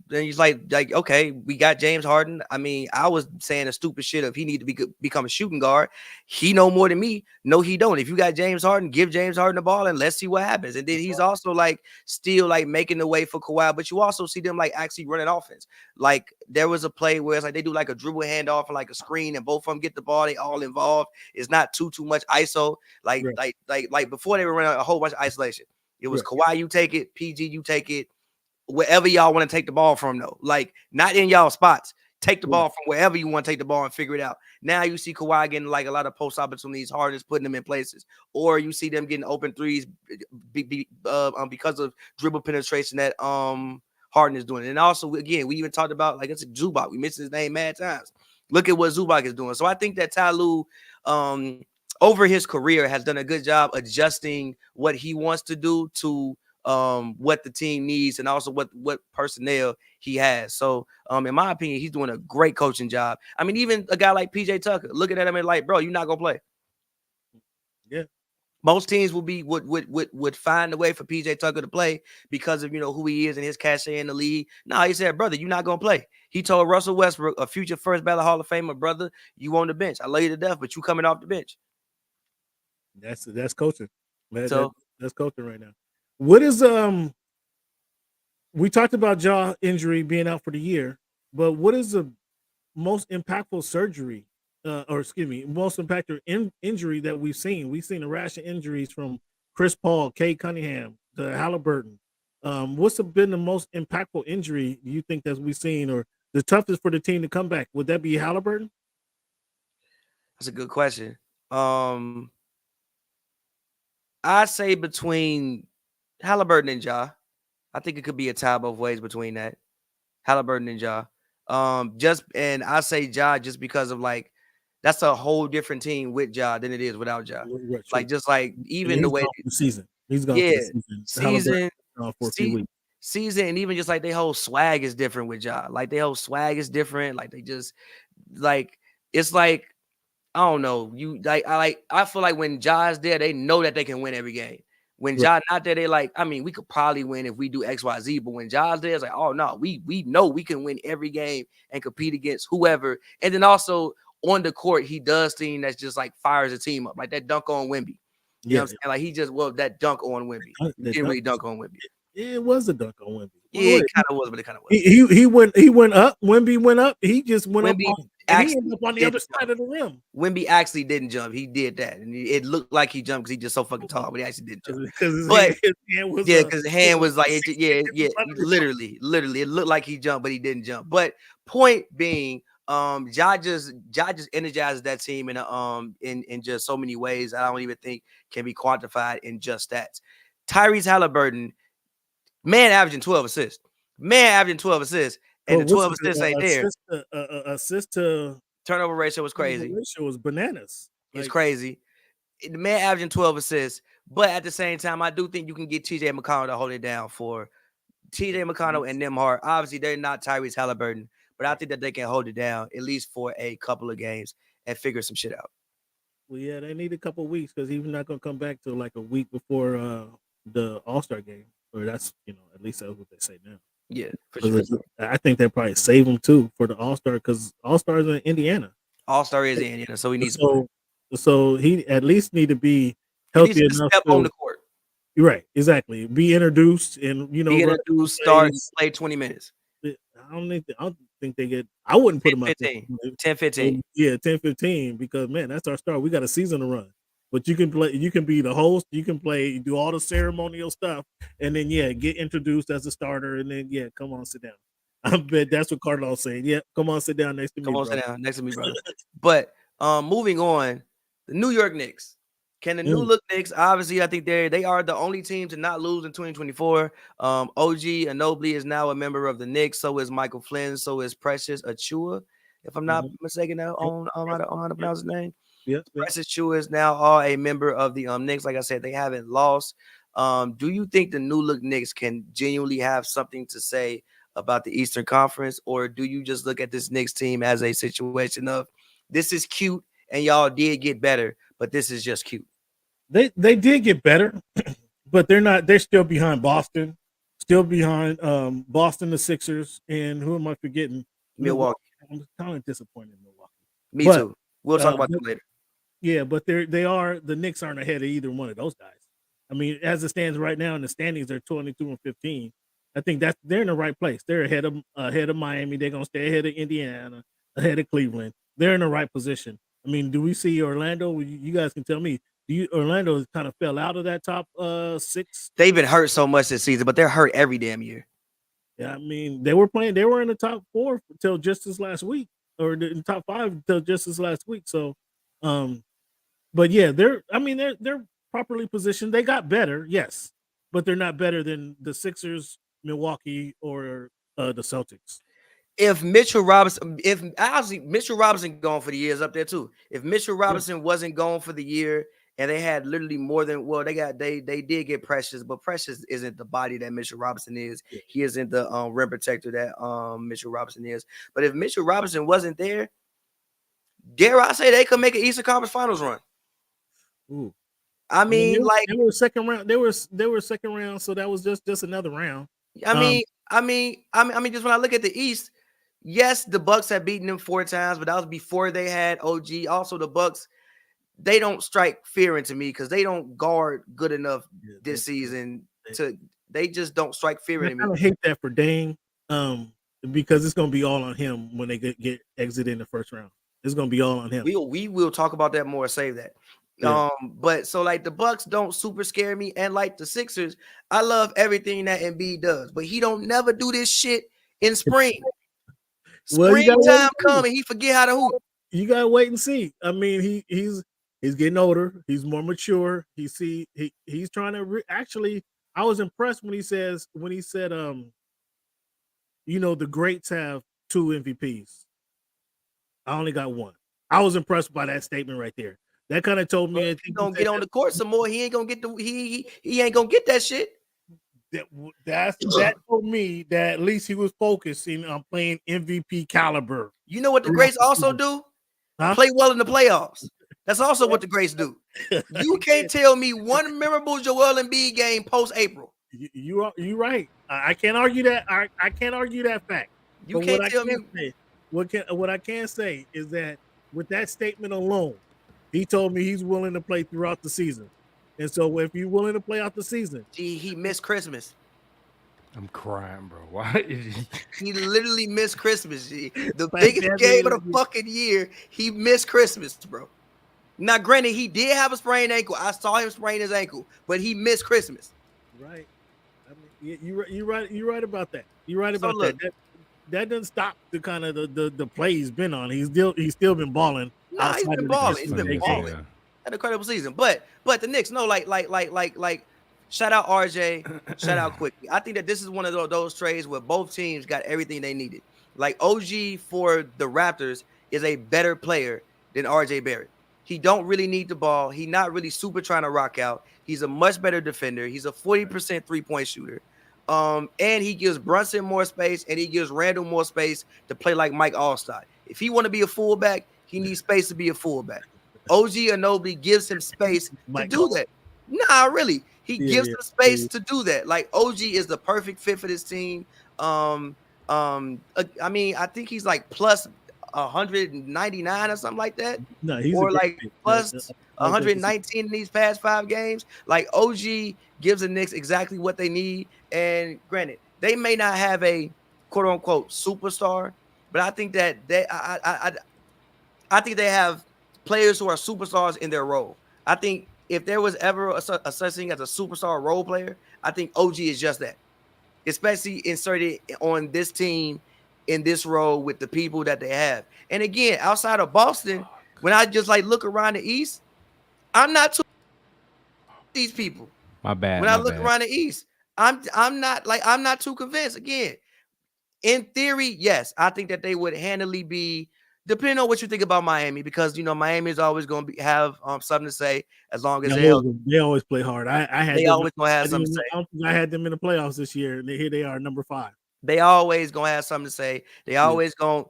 he's like, okay, we got James Harden. I mean, I was saying a stupid shit if he need to become a shooting guard. He know more than me. No, he don't. If you got James Harden, give James Harden the ball and let's see what happens. And then he's also like still like making the way for Kawhi, but you also see them like actually running offense. Like there was a play where it's like they do like a dribble handoff and like a screen, and both of them get the ball. They all involved. It's not too much ISO. Like before they were running a whole bunch of isolation. It was Kawhi, you take it. PG, you take it. Wherever y'all want to take the ball from, though, like not in y'all spots. Take the ball from wherever you want to take the ball and figure it out. Now you see Kawhi getting like a lot of post opportunities, Harden's putting them in places, or you see them getting open threes because of dribble penetration that Harden is doing. And also, again, we even talked about like it's a Zubac. We mentioned his name mad times. Look at what Zubac is doing. So I think that Ty Lue, over his career, has done a good job adjusting what he wants to do to what the team needs and also what personnel he has. So in my opinion, he's doing a great coaching job. I mean, even a guy like PJ Tucker, looking at him and like, bro, you're not gonna play. Yeah. Most teams would find a way for PJ Tucker to play because of who he is and his cachet in the league. No, he said, brother, you're not gonna play. He told Russell Westbrook, a future first ballot Hall of Famer, brother, you on the bench. I love you to death, but you coming off the bench. That's coaching. Man, so that's coaching right now. What is we talked about Ja injury being out for the year, but what is the most impactful surgery most impactful injury that we've seen? We've seen a rash of injuries from Chris Paul, Cade Cunningham, to Halliburton. What's been the most impactful injury you think that we've seen, or the toughest for the team to come back? Would that be Halliburton? That's a good question. I say between Halliburton and Ja. I think it could be a tie both ways between that. Halliburton and Ja. And I say Ja just because of like that's a whole different team with Ja than it is without Ja. Right, like just like even the way the season. He's gone for the season for a few weeks. Season, and even just like their whole swag is different with Ja. Like their whole swag is different. Like they just like it's like I don't know. I feel like when Ja's there, they know that they can win every game. When Ja not there, they like, I mean, we could probably win if we do XYZ, but when Ja's there, it's like, oh no, we know we can win every game and compete against whoever. And then also on the court, he does things that's just like fires a team up, like that dunk on Wemby. You know what I'm saying? Like he just that dunk on Wemby. He didn't really dunk on Wemby. It was a dunk on Wemby. Yeah, it kind of was, but it kind of was. He went up. Wemby went up. He just went up. And he ended up on the other side of the rim. Wemby actually didn't jump. He did that, and it looked like he jumped because he's just so fucking tall, but he actually didn't jump. Because his hand was because his hand was like, literally, it looked like he jumped, but he didn't jump. But point being, Ja just energizes that team in just so many ways I don't even think can be quantified in just stats. Tyrese Halliburton, man, averaging 12 assists. And the 12 assists ain't there. Assist to turnover ratio was crazy. Ratio was bananas. It's crazy. The man averaging 12 assists, but at the same time, I do think you can get TJ McConnell to hold it down for TJ McConnell and Nembhard. Obviously, they're not Tyrese Halliburton, but I think that they can hold it down at least for a couple of games and figure some shit out. Well, yeah, they need a couple of weeks because he's not going to come back till like a week before the All-Star game. Or that's, at least that's what they say now. Yeah, for sure. I think they'll probably save him too for the All-Star because All-Star is in Indiana. All-Star is in Indiana, so he needs so he at least need to be healthy enough step on the court. You're right, exactly. Be introduced and be introduced, start, play 20 minutes. I don't think they get. I wouldn't put 10-15. Yeah, 10-15 because man, that's our start. We got a season to run. But you can play. You can be the host. You can play. Do all the ceremonial stuff, and then get introduced as a starter, and then come on, sit down. I bet that's what Cardinal's saying. Yeah, come on, sit down next to me. Come on, sit down next to me, brother. But moving on, the New York Knicks. Can the new look Knicks? Obviously, I think they are the only team to not lose in 2024. OG Anunoby is now a member of the Knicks. So is Michael Flynn. So is Precious Achua, if I'm not mistaken. Now on how to pronounce his name. Yeah. Precious Achua is now all a member of the Knicks. Like I said, they haven't lost. Do you think the new look Knicks can genuinely have something to say about the Eastern Conference, or do you just look at this Knicks team as a situation of this is cute and y'all did get better, but this is just cute? They did get better, but they're not. They're still behind Boston, Boston, the Sixers, and who am I forgetting? Milwaukee. I'm kind of disappointed in Milwaukee. Me too. We'll talk about that later. Yeah, but the Knicks aren't ahead of either one of those guys. I mean, as it stands right now in the standings, they're 22-15. I think they're in the right place. They're ahead of Miami. They're gonna stay ahead of Indiana, ahead of Cleveland. They're in the right position. I mean, do we see Orlando? You guys can tell me. Orlando kind of fell out of that top 6? They've been hurt so much this season, but they're hurt every damn year. Yeah, I mean, they were in the top 4 until just this last week, or in the top 5 until just this last week. So, but yeah, they're properly positioned. They got better, yes, but they're not better than the Sixers, Milwaukee, or the Celtics. If Mitchell Robinson gone for the year is up there too. If Mitchell Robinson wasn't gone for the year, and they had literally more than they did get Precious, but Precious isn't the body that Mitchell Robinson is. Yeah. He isn't the rim protector that Mitchell Robinson is. But if Mitchell Robinson wasn't there, dare I say they could make an Eastern Conference Finals run. Ooh. I mean, they were second round. They were second round, so that was just another round. I mean, just when I look at the East, yes, the Bucks have beaten them 4 times, but that was before they had OG. Also, the Bucks, they don't strike fear into me because they don't guard good enough this season. They just don't strike fear into me. I hate that for Dame, because it's going to be all on him when they get exited in the first round. It's going to be all on him. We will talk about that more. Save that. Yeah. But so the Bucks don't super scare me, and the Sixers, I love everything that Embiid does, but he don't never do this shit in spring. Springtime come and he forget how to hoop. You gotta wait and see. I mean, he's getting older. He's more mature. He's trying to actually. I was impressed when he said, the greats have 2 MVPs. I only got 1. I was impressed by that statement right there. That kind of told me if he's gonna get on the court some more. He ain't gonna get he ain't gonna get that shit. That told me that at least he was focusing on playing MVP caliber. You know what the greats also do? Huh? Play well in the playoffs. That's also what the greats do. You can't tell me one memorable Joel Embiid game post-April. You're right. I can't argue that. I can't argue that fact. You can't tell me. What I can say is that with that statement alone, he told me he's willing to play throughout the season. And so if you're willing to play out the season. Gee, he missed Christmas. I'm crying, bro. Why? He literally missed Christmas. G. The Like biggest that game of man- the fucking year. He missed Christmas, bro. Now, granted, he did have a sprained ankle. I saw him sprain his ankle, but he missed Christmas. Right. I mean, you're right about that. You're right So about look, that doesn't stop the kind of the play he's been on. He's still been balling. nah, he's outside been of the balling. He's Christmas been break. balling. Yeah. Had an incredible season. But the Knicks, no, like, shout out RJ, shout out Quickly. I think that this is one of those trades where both teams got everything they needed. Like OG for the Raptors is a better player than RJ Barrett. He don't really need the ball. He not really super trying to rock out. He's a much better defender. He's a 40% three-point shooter. And he gives Brunson more space and he gives Randall more space to play like Mike Allstott. If he want to be a fullback, he needs space to be a fullback. OG Anunoby gives him space to do that. Nah, really. He gives him space to do that. Like OG is the perfect fit for this team. I mean, I think he's like plus 199 or something like that. No, he's or a like great plus pick. 119 in these past 5 games. Like OG gives the Knicks exactly what they need. And granted, they may not have a quote unquote superstar, but I think that I think they have players who are superstars in their role. I think if there was ever a such thing as a superstar role player, I think OG is just that, especially inserted on this team in this role with the people that they have. And again, outside of Boston, when I just like look around the East, I'm not too these people. My bad. When I look around the East, I'm not too convinced. Again, in theory, yes, I think that they would handily be, depending on what you think about Miami, because Miami is always going to have something to say as long as they always play hard. I had they them, always going to have something to say. I had them in the playoffs this year, and here they are, number 5. They always gonna have something to say. They always gonna,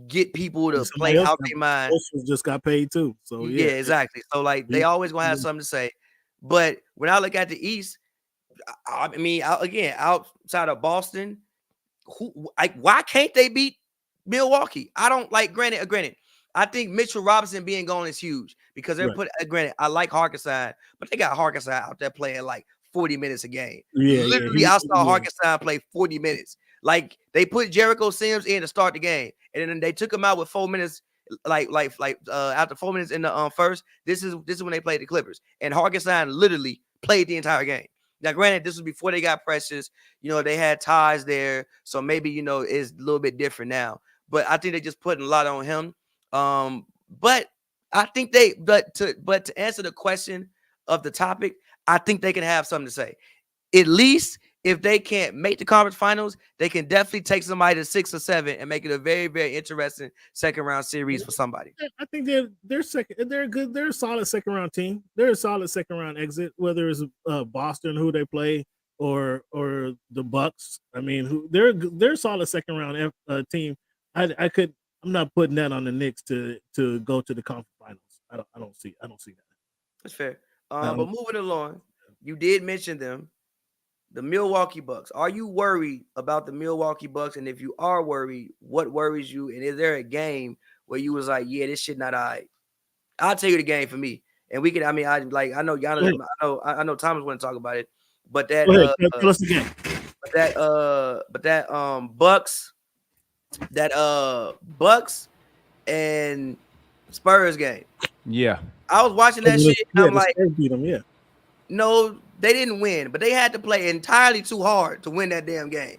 get people to play out their mind. Just got paid too, so yeah, exactly. So like they always gonna have something to say. But when I look at the East, I mean, again, outside of Boston, why can't they beat Milwaukee? I don't like. Granted, I think Mitchell Robinson being gone is huge because they're granted, I like Harkison, but they got Harkison out there playing like 40 minutes a game. Literally, I saw Harkison play 40 minutes. Like they put Jericho Sims in to start the game, and then they took him out with 4 minutes. After 4 minutes in the first, this is when they played the Clippers, and Harkison literally played the entire game. Now, granted, this was before they got Precious. They had ties there, so maybe it's a little bit different now. But I think they're just putting a lot on him. But I think to answer the question of the topic, I think they can have something to say. At least if they can't make the conference finals, they can definitely take somebody to 6 or 7 and make it a very, very interesting second round series for somebody. I think they're second. They're good. They're a solid second round team. They're a solid second round exit, whether it's Boston who they play or the Bucks. I mean, they're a solid second round team. I'm not putting that on the Knicks to go to the conference finals. I don't see that. That's fair. But moving along, you did mention them, the Milwaukee Bucks. Are you worried about the Milwaukee Bucks? And if you are worried, what worries you? And is there a game where you was like, yeah, this shit not all right? I'll tell you the game for me. And we can, I know Giannis, I know Thomas want to talk about it, but that tell us the game. But that Bucks and Spurs game. Yeah. I was watching that shit and I'm like, beat them, yeah. No, they didn't win, but they had to play entirely too hard to win that damn game.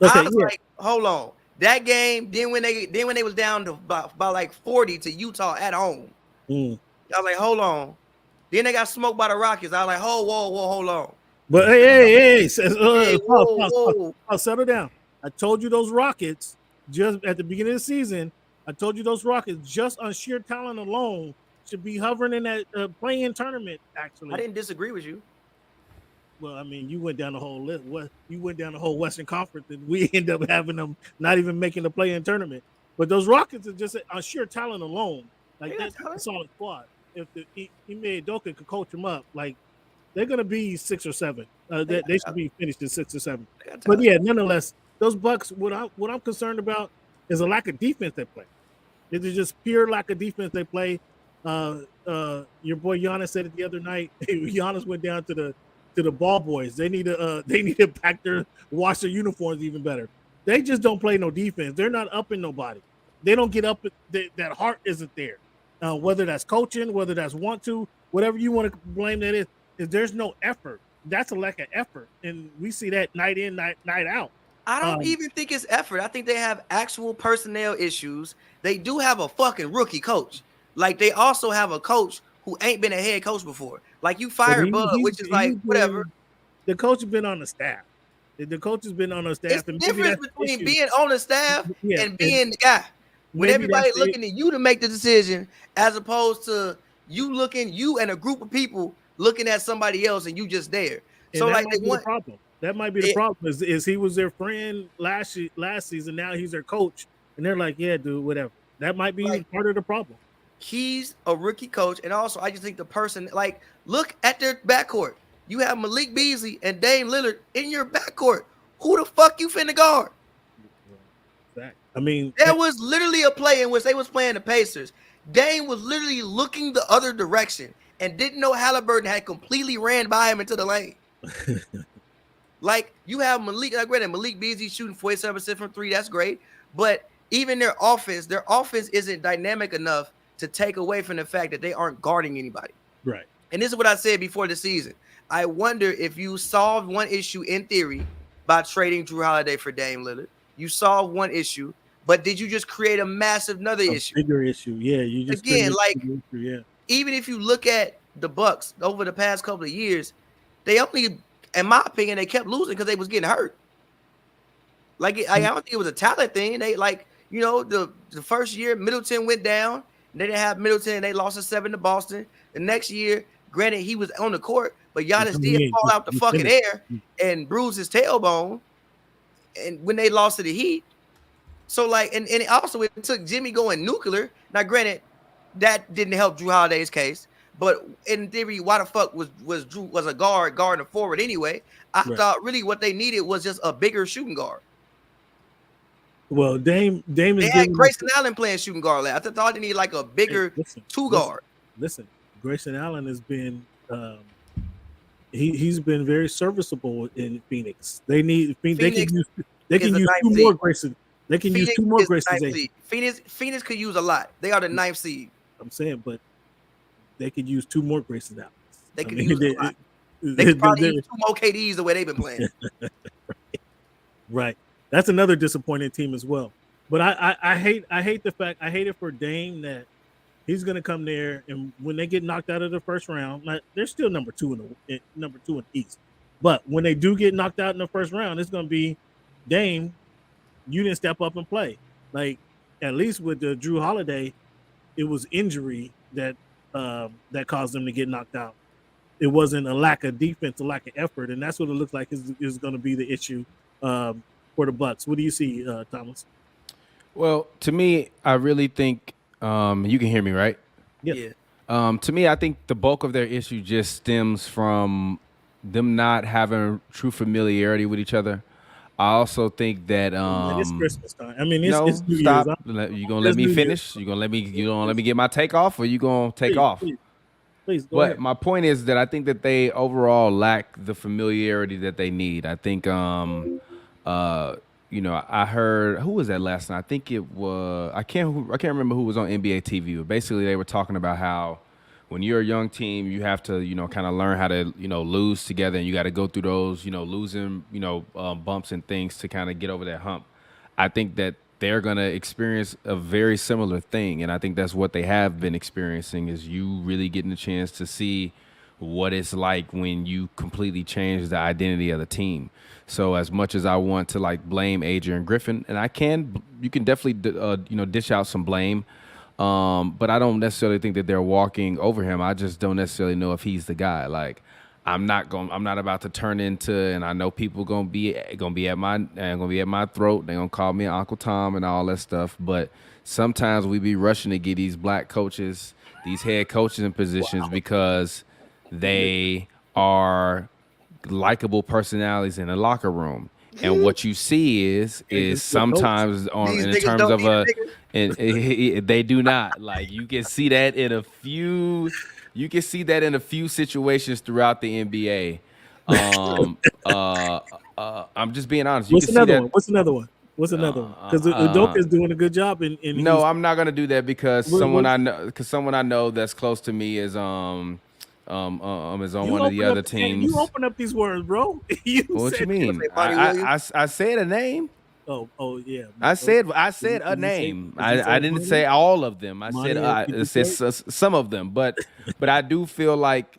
Okay, I was like, hold on. That game, then when they was down to about like 40 to Utah at home. I was like, hold on. Then they got smoked by the Rockets. I was like, whoa, hold on. But hey, whoa. Settle down. I told you those Rockets just at the beginning of the season. I told you those Rockets just on sheer talent alone should be hovering in that play-in tournament. Actually, I didn't disagree with you. Well, I mean, you went down the whole list. You went down the whole Western Conference, and we end up having them not even making the play-in tournament. But those Rockets are just on sheer talent alone. Like that's a solid squad. If Ime Udoka could coach them up, like they're gonna be 6 or 7. They should be finished in 6 or 7. But yeah, nonetheless, those Bucks. What I'm concerned about is a lack of defense they play. It's just pure lack of defense they play. Your boy Giannis said it the other night. Giannis went down to to the ball boys. They need to wash their uniforms even better. They just don't play no defense. They're not upping nobody. They don't get up. That heart isn't there. Whether that's coaching, whether that's want to, whatever you want to blame that is there's no effort. That's a lack of effort, and we see that night in, night out. I don't even think it's effort. I think they have actual personnel issues. They do have a fucking rookie coach. Like, they also have a coach who ain't been a head coach before. Like, you fired Bud, which is like, whatever. The coach has been on the staff. The coach has been on the staff. It's the difference between being on the staff and being the guy. When everybody looking at you to make the decision, as opposed to you and a group of people looking at somebody else and you just there. So like they want the problem. That might be the problem. Is he was their friend last season? Now he's their coach, and they're like, yeah, dude, whatever. That might be part of the problem. He's a rookie coach, and also I just think the person, like, look at their backcourt. You have Malik Beasley and Dame Lillard in your backcourt. Who the fuck you finna guard? I mean, there was literally a play in which they was playing the Pacers. Dame was literally looking the other direction and didn't know Halliburton had completely ran by him into the lane. Like, you have Malik Beasley shooting 47% from three. That's great. But even their offense isn't dynamic enough to take away from the fact that they aren't guarding anybody. Right. And this is what I said before the season. I wonder if you solved one issue in theory by trading Jrue Holiday for Dame Lillard. You solved one issue, but did you just create a massive another issue? Bigger issue. Yeah. You just again, like, even if you look at the Bucks over the past couple of years, they only, in my opinion, they kept losing because they was getting hurt. Like, I don't think it was a talent thing. They, like, you know, the first year Middleton went down. They didn't have Middleton. They lost a 7 to Boston. The next year, granted, he was on the court, but Giannis did fall out the fucking air and bruise his tailbone. And when they lost to the Heat, so like, and also it took Jimmy going nuclear. Now, granted, that didn't help Jrue Holiday's case, but in theory, why the fuck was Jrue was a guard and a forward anyway? I thought really what they needed was just a bigger shooting guard. Well, Dame is. They had Grayson Allen playing shooting guard. I thought they needed like a bigger two guard. Listen, Grayson Allen has been. He's been very serviceable in Phoenix. They can use two more Grayson. They can use two more Grayson. Phoenix could use a lot. They are the 9th seed. I'm saying, but they could use two more Grayson Allens. They could use a lot. They could probably use 2 more KDs the way they've been playing. Right. That's another disappointing team as well. But I hate it for Dame that he's going to come there, and when they get knocked out of the first round, like, they're still number two in the East. But when they do get knocked out in the first round, it's going to be, Dame, you didn't step up and play. Like, at least with the Jrue Holiday, it was injury that caused them to get knocked out. It wasn't a lack of defense, a lack of effort, and that's what it looks like is going to be the issue for the Bucks. What do you see, Thomas? Well, to me, I really think you can hear me, right? Yeah. To me, I think the bulk of their issue just stems from them not having true familiarity with each other. I also think that it's Christmas time. I mean, it's New stop. Year's. You gonna let me finish? You gonna let me get my take off, or you gonna take off? Please go ahead. My point is that I think that they overall lack the familiarity that they need. I think I heard, who was that last night? I think it was, I can't remember who was on NBA TV, but basically they were talking about how when you're a young team, you have to, kind of learn how to, lose together, and you got to go through those, losing, bumps and things to kind of get over that hump. I think that they're going to experience a very similar thing, and I think that's what they have been experiencing, is you really getting a chance to see what it's like when you completely change the identity of the team. So as much as I want to blame Adrian Griffin, and you can definitely dish out some blame, but I don't necessarily think that they're walking over him. I just don't necessarily know if he's the guy. Like, I'm not about to turn into, and I know people gonna be at my throat. They're gonna call me Uncle Tom and all that stuff. But sometimes we be rushing to get these black coaches, these head coaches in positions because they are likable personalities in the locker room. And what you see is sometimes in terms of they do not. Like, you can see that in a few situations throughout the NBA. I'm just being honest. You What's can see another that. one? What's another one? What's another one? Because Udoka is doing a good job in No, Houston. I'm not gonna do that because someone I know that's close to me is on one of the other teams. You open up these words, bro. What you mean? I I said a name. Oh yeah. I said a name. I didn't say all of them. I said some of them, but I do feel like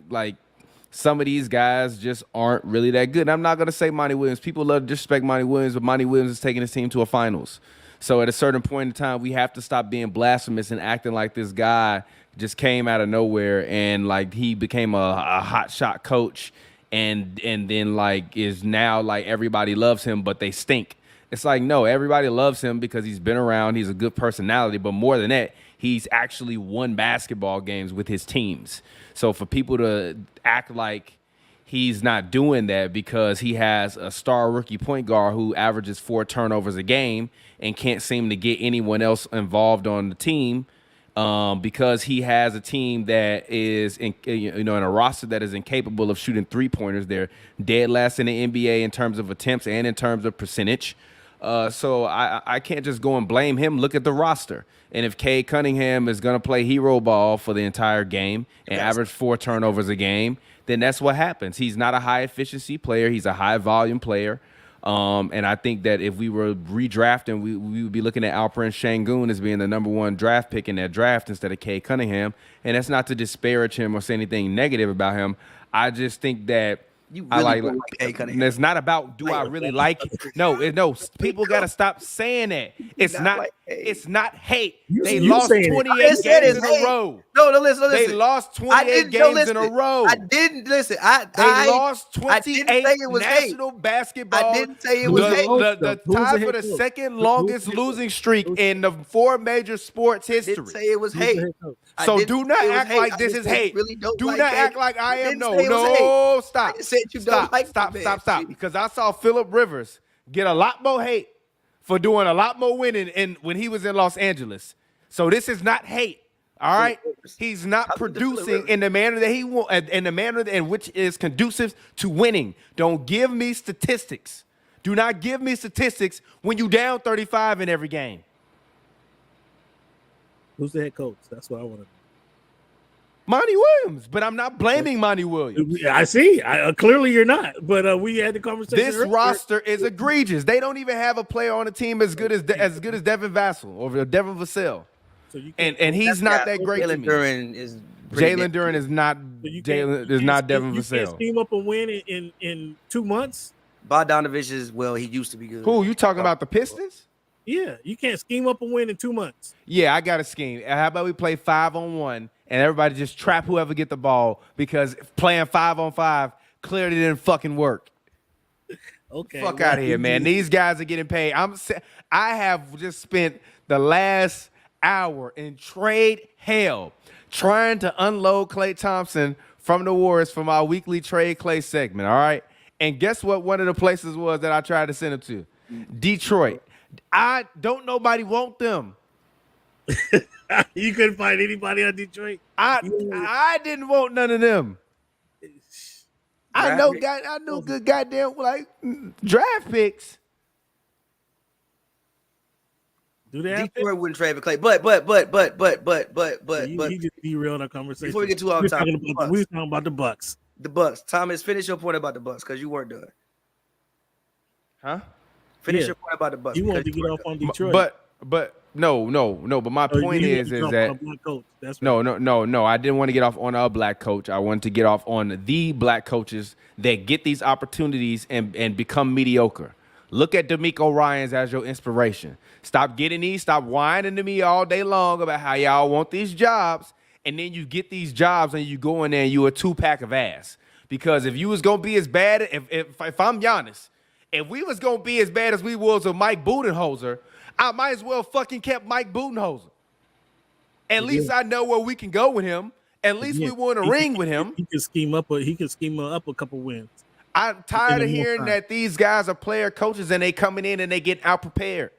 some of these guys just aren't really that good. And I'm not gonna say Monty Williams. People love to disrespect Monty Williams, but Monty Williams is taking his team to a finals. So at a certain point in time, we have to stop being blasphemous and acting like this guy just came out of nowhere and like he became a hot shot coach and then like is now like everybody loves him, but they stink. It's like, no, everybody loves him because he's been around. He's a good personality. But more than that, he's actually won basketball games with his teams. So for people to act like he's not doing that because he has a star rookie point guard who averages 4 turnovers a game and can't seem to get anyone else involved on the team because he has a team that is in a roster that is incapable of shooting 3-pointers. They're dead last in the NBA in terms of attempts and in terms of percentage. So I can't just go and blame him. Look at the roster. And if Cade Cunningham is going to play hero ball for the entire game and average 4 turnovers a game, then that's what happens. He's not a high-efficiency player. He's a high-volume player. And I think that if we were redrafting, we would be looking at Alperen Sengun as being the number 1 draft pick in that draft instead of Cade Cunningham. And that's not to disparage him or say anything negative about him. I just think that you really like Cade Cunningham. It's not about do I really like it. No, people got to stop saying that. It's not hate. They lost 28 games in a row. No, listen. They lost 28 games in a row. I didn't listen. They lost 28 national basketball. I didn't say it was hate. The tie for the second longest losing streak in the 4 major sports history. I didn't say it was hate. So do not act like this is hate. Do not act like I am. No, stop. Stop. Because I saw Phillip Rivers get a lot more hate for doing a lot more winning when he was in Los Angeles. So this is not hate. All right, he's not producing in the manner that he wants, in the manner in which is conducive to winning. Don't give me statistics. Do not give me statistics when you down 35 in every game. Who's the head coach? That's what I want to know. Monty Williams, but I'm not blaming Monty Williams. I see. Clearly you're not, but we had the conversation. This roster is egregious. They don't even have a player on the team as good as Devin Vassell or Devin Vassell. So and he's not that great to me. Jalen Duren is not Devin Vassell. You can't scheme up a win in 2 months. Bogdanovich he used to be good. Who you talking about? The Pistons? Yeah, you can't scheme up a win in 2 months. Yeah, I got a scheme. How about we play 5-on-1 and everybody just trap whoever get the ball because playing 5-on-5 clearly didn't fucking work. Okay, fuck out of here, man. These guys are getting paid. I have just spent the last hour in trade hell trying to unload Klay Thompson from the Warriors for my weekly Trade Klay segment. All right, and guess what? One of the places was that I tried to send him to Detroit. I don't nobody want them. You couldn't find anybody on Detroit. I didn't want none of them. I know good goddamn like draft picks. Do they? Detroit wouldn't trade for Klay, but he just derailed our conversation. Before we get too off topic, we were talking about the Bucks. The Bucks. Thomas, finish your point about the Bucks because you weren't done. Huh? Finish your point about the Bucks. You wanted to get off on Detroit, but no. But my point is that no. I didn't want to get off on a black coach. I wanted to get off on the black coaches that get these opportunities and become mediocre. Look at D'Amico Ryans as your inspiration. Stop whining to me all day long about how y'all want these jobs, and then you get these jobs and you go in there and you a 2-pack of ass. Because if you was gonna be as bad, if I'm Giannis, if we was gonna be as bad as we was with Mike Budenholzer, I might as well fucking kept Mike Budenholzer. At least I know where we can go with him. At least we won a ring with him. He can scheme up a couple wins. I'm tired of hearing that these guys are player coaches and they coming in and they get out prepared.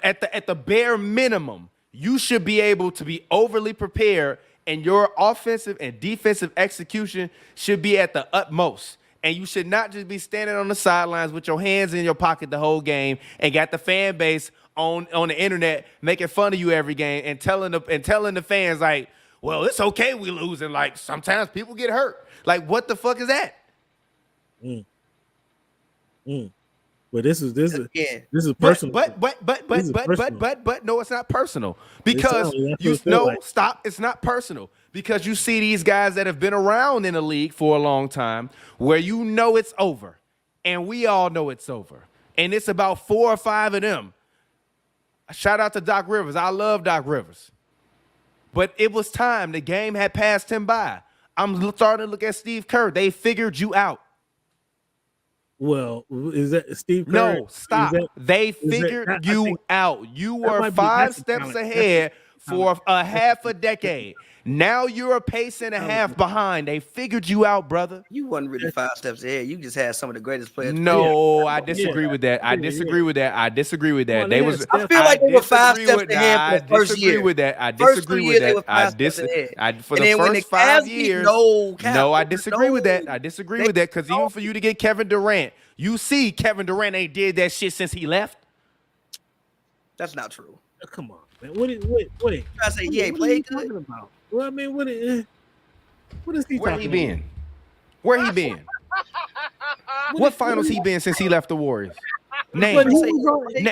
At the bare minimum, you should be able to be overly prepared and your offensive and defensive execution should be at the utmost. And you should not just be standing on the sidelines with your hands in your pocket the whole game and got the fan base on the internet making fun of you every game and telling the fans like, well, it's okay we lose, and like sometimes people get hurt. Like, what the fuck is that? But this is personal. But no, it's not personal because stop. It's not personal because you see these guys that have been around in the league for a long time where you know it's over, and we all know it's over, and it's about 4 or 5 of them. Shout out to Doc Rivers. I love Doc Rivers, but it was time. The game had passed him by. I'm starting to look at Steve Kerr. They figured you out. Well, is that Steve Kerr? No, stop. They figured you out. You were 5 steps ahead for a half a decade. Now you're a pace and a half behind. They figured you out, brother. You wasn't really 5 steps ahead. You just had some of the greatest players. No, I disagree with that. I disagree with that. I disagree with that. They was. I feel like they were 5 steps ahead for the first year. I disagree with that. I disagree with that. For the first 5 years. No, I disagree with that. I disagree with that because even for you to get Kevin Durant, you see Kevin Durant ain't did that shit since he left. That's not true. Come on, man. What? I say he ain't played good. About? Well, I mean, what is he? Where he been? Where he been? What finals he been since he left the Warriors? Name him.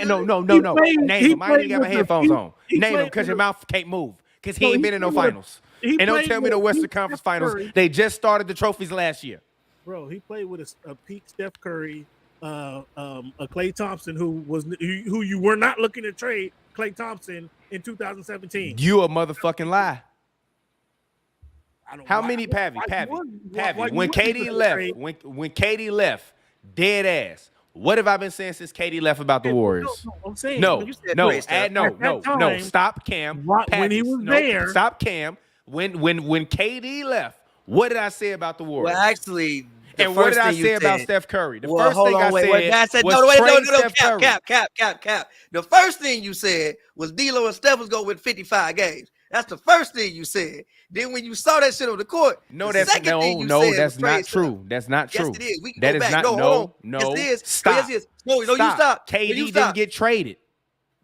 No. Name him. I ain't even got my headphones on. Name him because your mouth can't move because he ain't been in no finals. And don't tell me the Western Conference Finals. They just started the trophies last year. Bro, he played with a peak Steph Curry, a Klay Thompson who you were not looking to trade. Klay Thompson in 2017. You a motherfucking lie. How many Pavy? When KD left, when KD left, dead ass. What have I been saying since KD left about the Warriors? No, I'm saying no. Stop, Cam. When he was there, stop, Cam. When KD left, what did I say about the Warriors? Well, actually, and what did I say about Steph Curry? The first thing I said was cap. The first thing you said was D'Lo and Steph was going with 55 games. That's the first thing you said. Then when you saw that shit on the court, that's not true. That's not true. Yes, it is. We can that go is back. No. Yes, it is. Stop. Yes, it is. No, you stop. KD didn't get traded.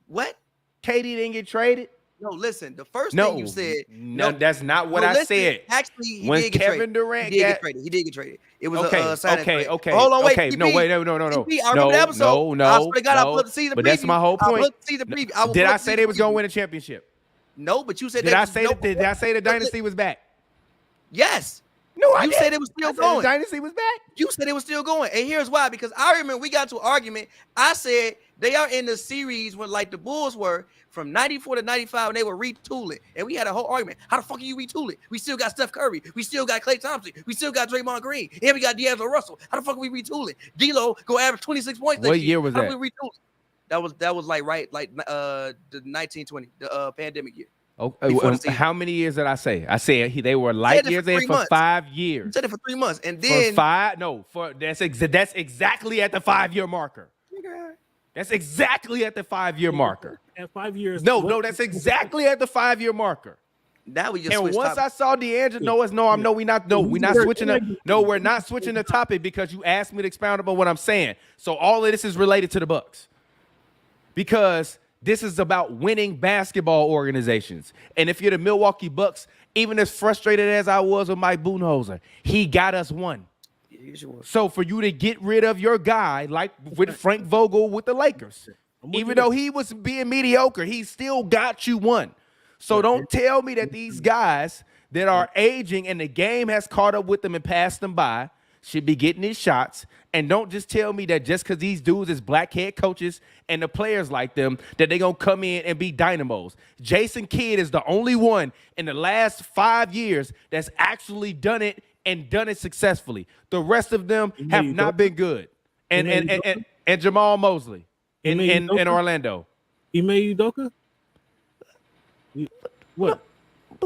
What? KD didn't get traded. No, listen. The first thing you said. No, that's not what I said. Actually, he when did get Kevin traded. Durant he did get traded. It was okay. Hold on, wait. Okay, no. I remember the episode. No. I swear to God, I put the season preview. But that's my whole point. Did I say they was gonna win a championship? No, but you said. Did I say the dynasty was back? Yes. No, I said it was still going. The dynasty was back. You said it was still going, and here's why. Because I remember we got to an argument. I said they are in the series when like the Bulls were from 94 to 95 and they were retooling, and we had a whole argument. How the fuck are you retooling? We still got Steph Curry. We still got Klay Thompson. We still got Draymond Green, and we got D'Angelo Russell. How the fuck are we retooling? D'Lo go average 26 points. What year was that? How we retooling? That was like the 1920 pandemic year. Okay, how many years did I say? I said they were light years in for 5 years. You said it for 3 months, and then for 5. No, that's exactly at the 5-year marker. That's exactly at the 5-year marker. At 5 years. No, that's exactly at the 5-year marker. Now we just and once I saw D'Angelo, we're not switching. We're not switching the topic because you asked me to expound upon what I'm saying. So all of this is related to the Bucks because this is about winning basketball organizations. And if you're the Milwaukee Bucks, even as frustrated as I was with Mike Budenholzer, he got us one. So for you to get rid of your guy, like with Frank Vogel with the Lakers, even though he was being mediocre, he still got you one. So don't tell me that these guys that are aging and the game has caught up with them and passed them by should be getting his shots. And don't just tell me that just because these dudes is black head coaches and the players like them, that they're going to come in and be dynamos. Jason Kidd is the only one in the last 5 years that's actually done it and done it successfully. The rest of them have not been good. And Jamal Mosley in Orlando. Ime Udoka? What?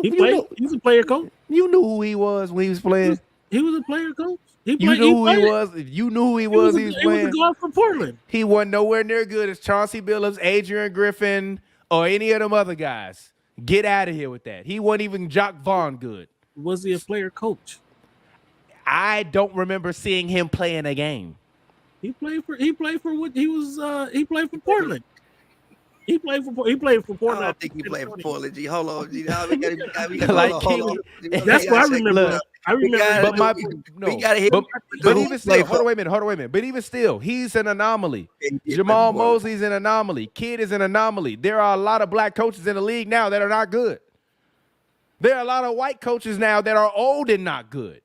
He played? He's a player coach. You knew who he was when he was playing. He was a player coach. You knew who he was. You knew who he was. He was playing. He was a guard from Portland. He wasn't nowhere near good as Chauncey Billups, Adrian Griffin, or any of them other guys. Get out of here with that. He wasn't even Jock Vaughn good. Was he a player coach? I don't remember seeing him play in a game. He played for what he was. He played for Portland. He played for Portland. I don't think he played for Portland. G, hold on, G. Hold on. That's what I remember. But even still, hold on, wait a minute. But even still, he's an anomaly. Jamal Mosley's an anomaly. Kidd is an anomaly. There are a lot of black coaches in the league now that are not good. There are a lot of white coaches now that are old and not good.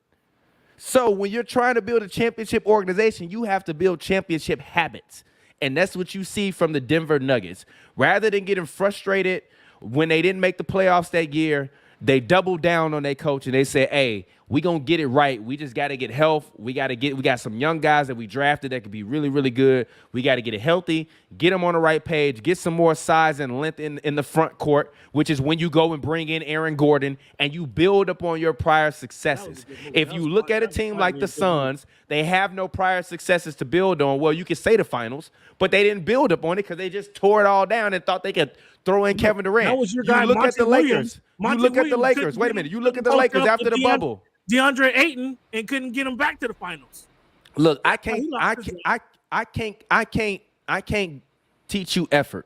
So when you're trying to build a championship organization, you have to build championship habits. And that's what you see from the Denver Nuggets. Rather than getting frustrated when they didn't make the playoffs that year, they doubled down on their coach and they said, hey, we going to get it right. We just got to get health. We got some young guys that we drafted that could be really, really good. We got to get it healthy, get them on the right page, get some more size and length in the front court, which is when you go and bring in Aaron Gordon and you build upon your prior successes. If you look at a team like the Suns, they have no prior successes to build on. Well, you could say the finals, but they didn't build up on it because they just tore it all down and thought they could throw in Kevin Durant. That was your guy, you look at the Lakers. Monty You look at the Williams Lakers. Wait a minute. You look at the Lakers after the bubble. DeAndre Ayton and couldn't get him back to the finals. Look, I can't teach you effort.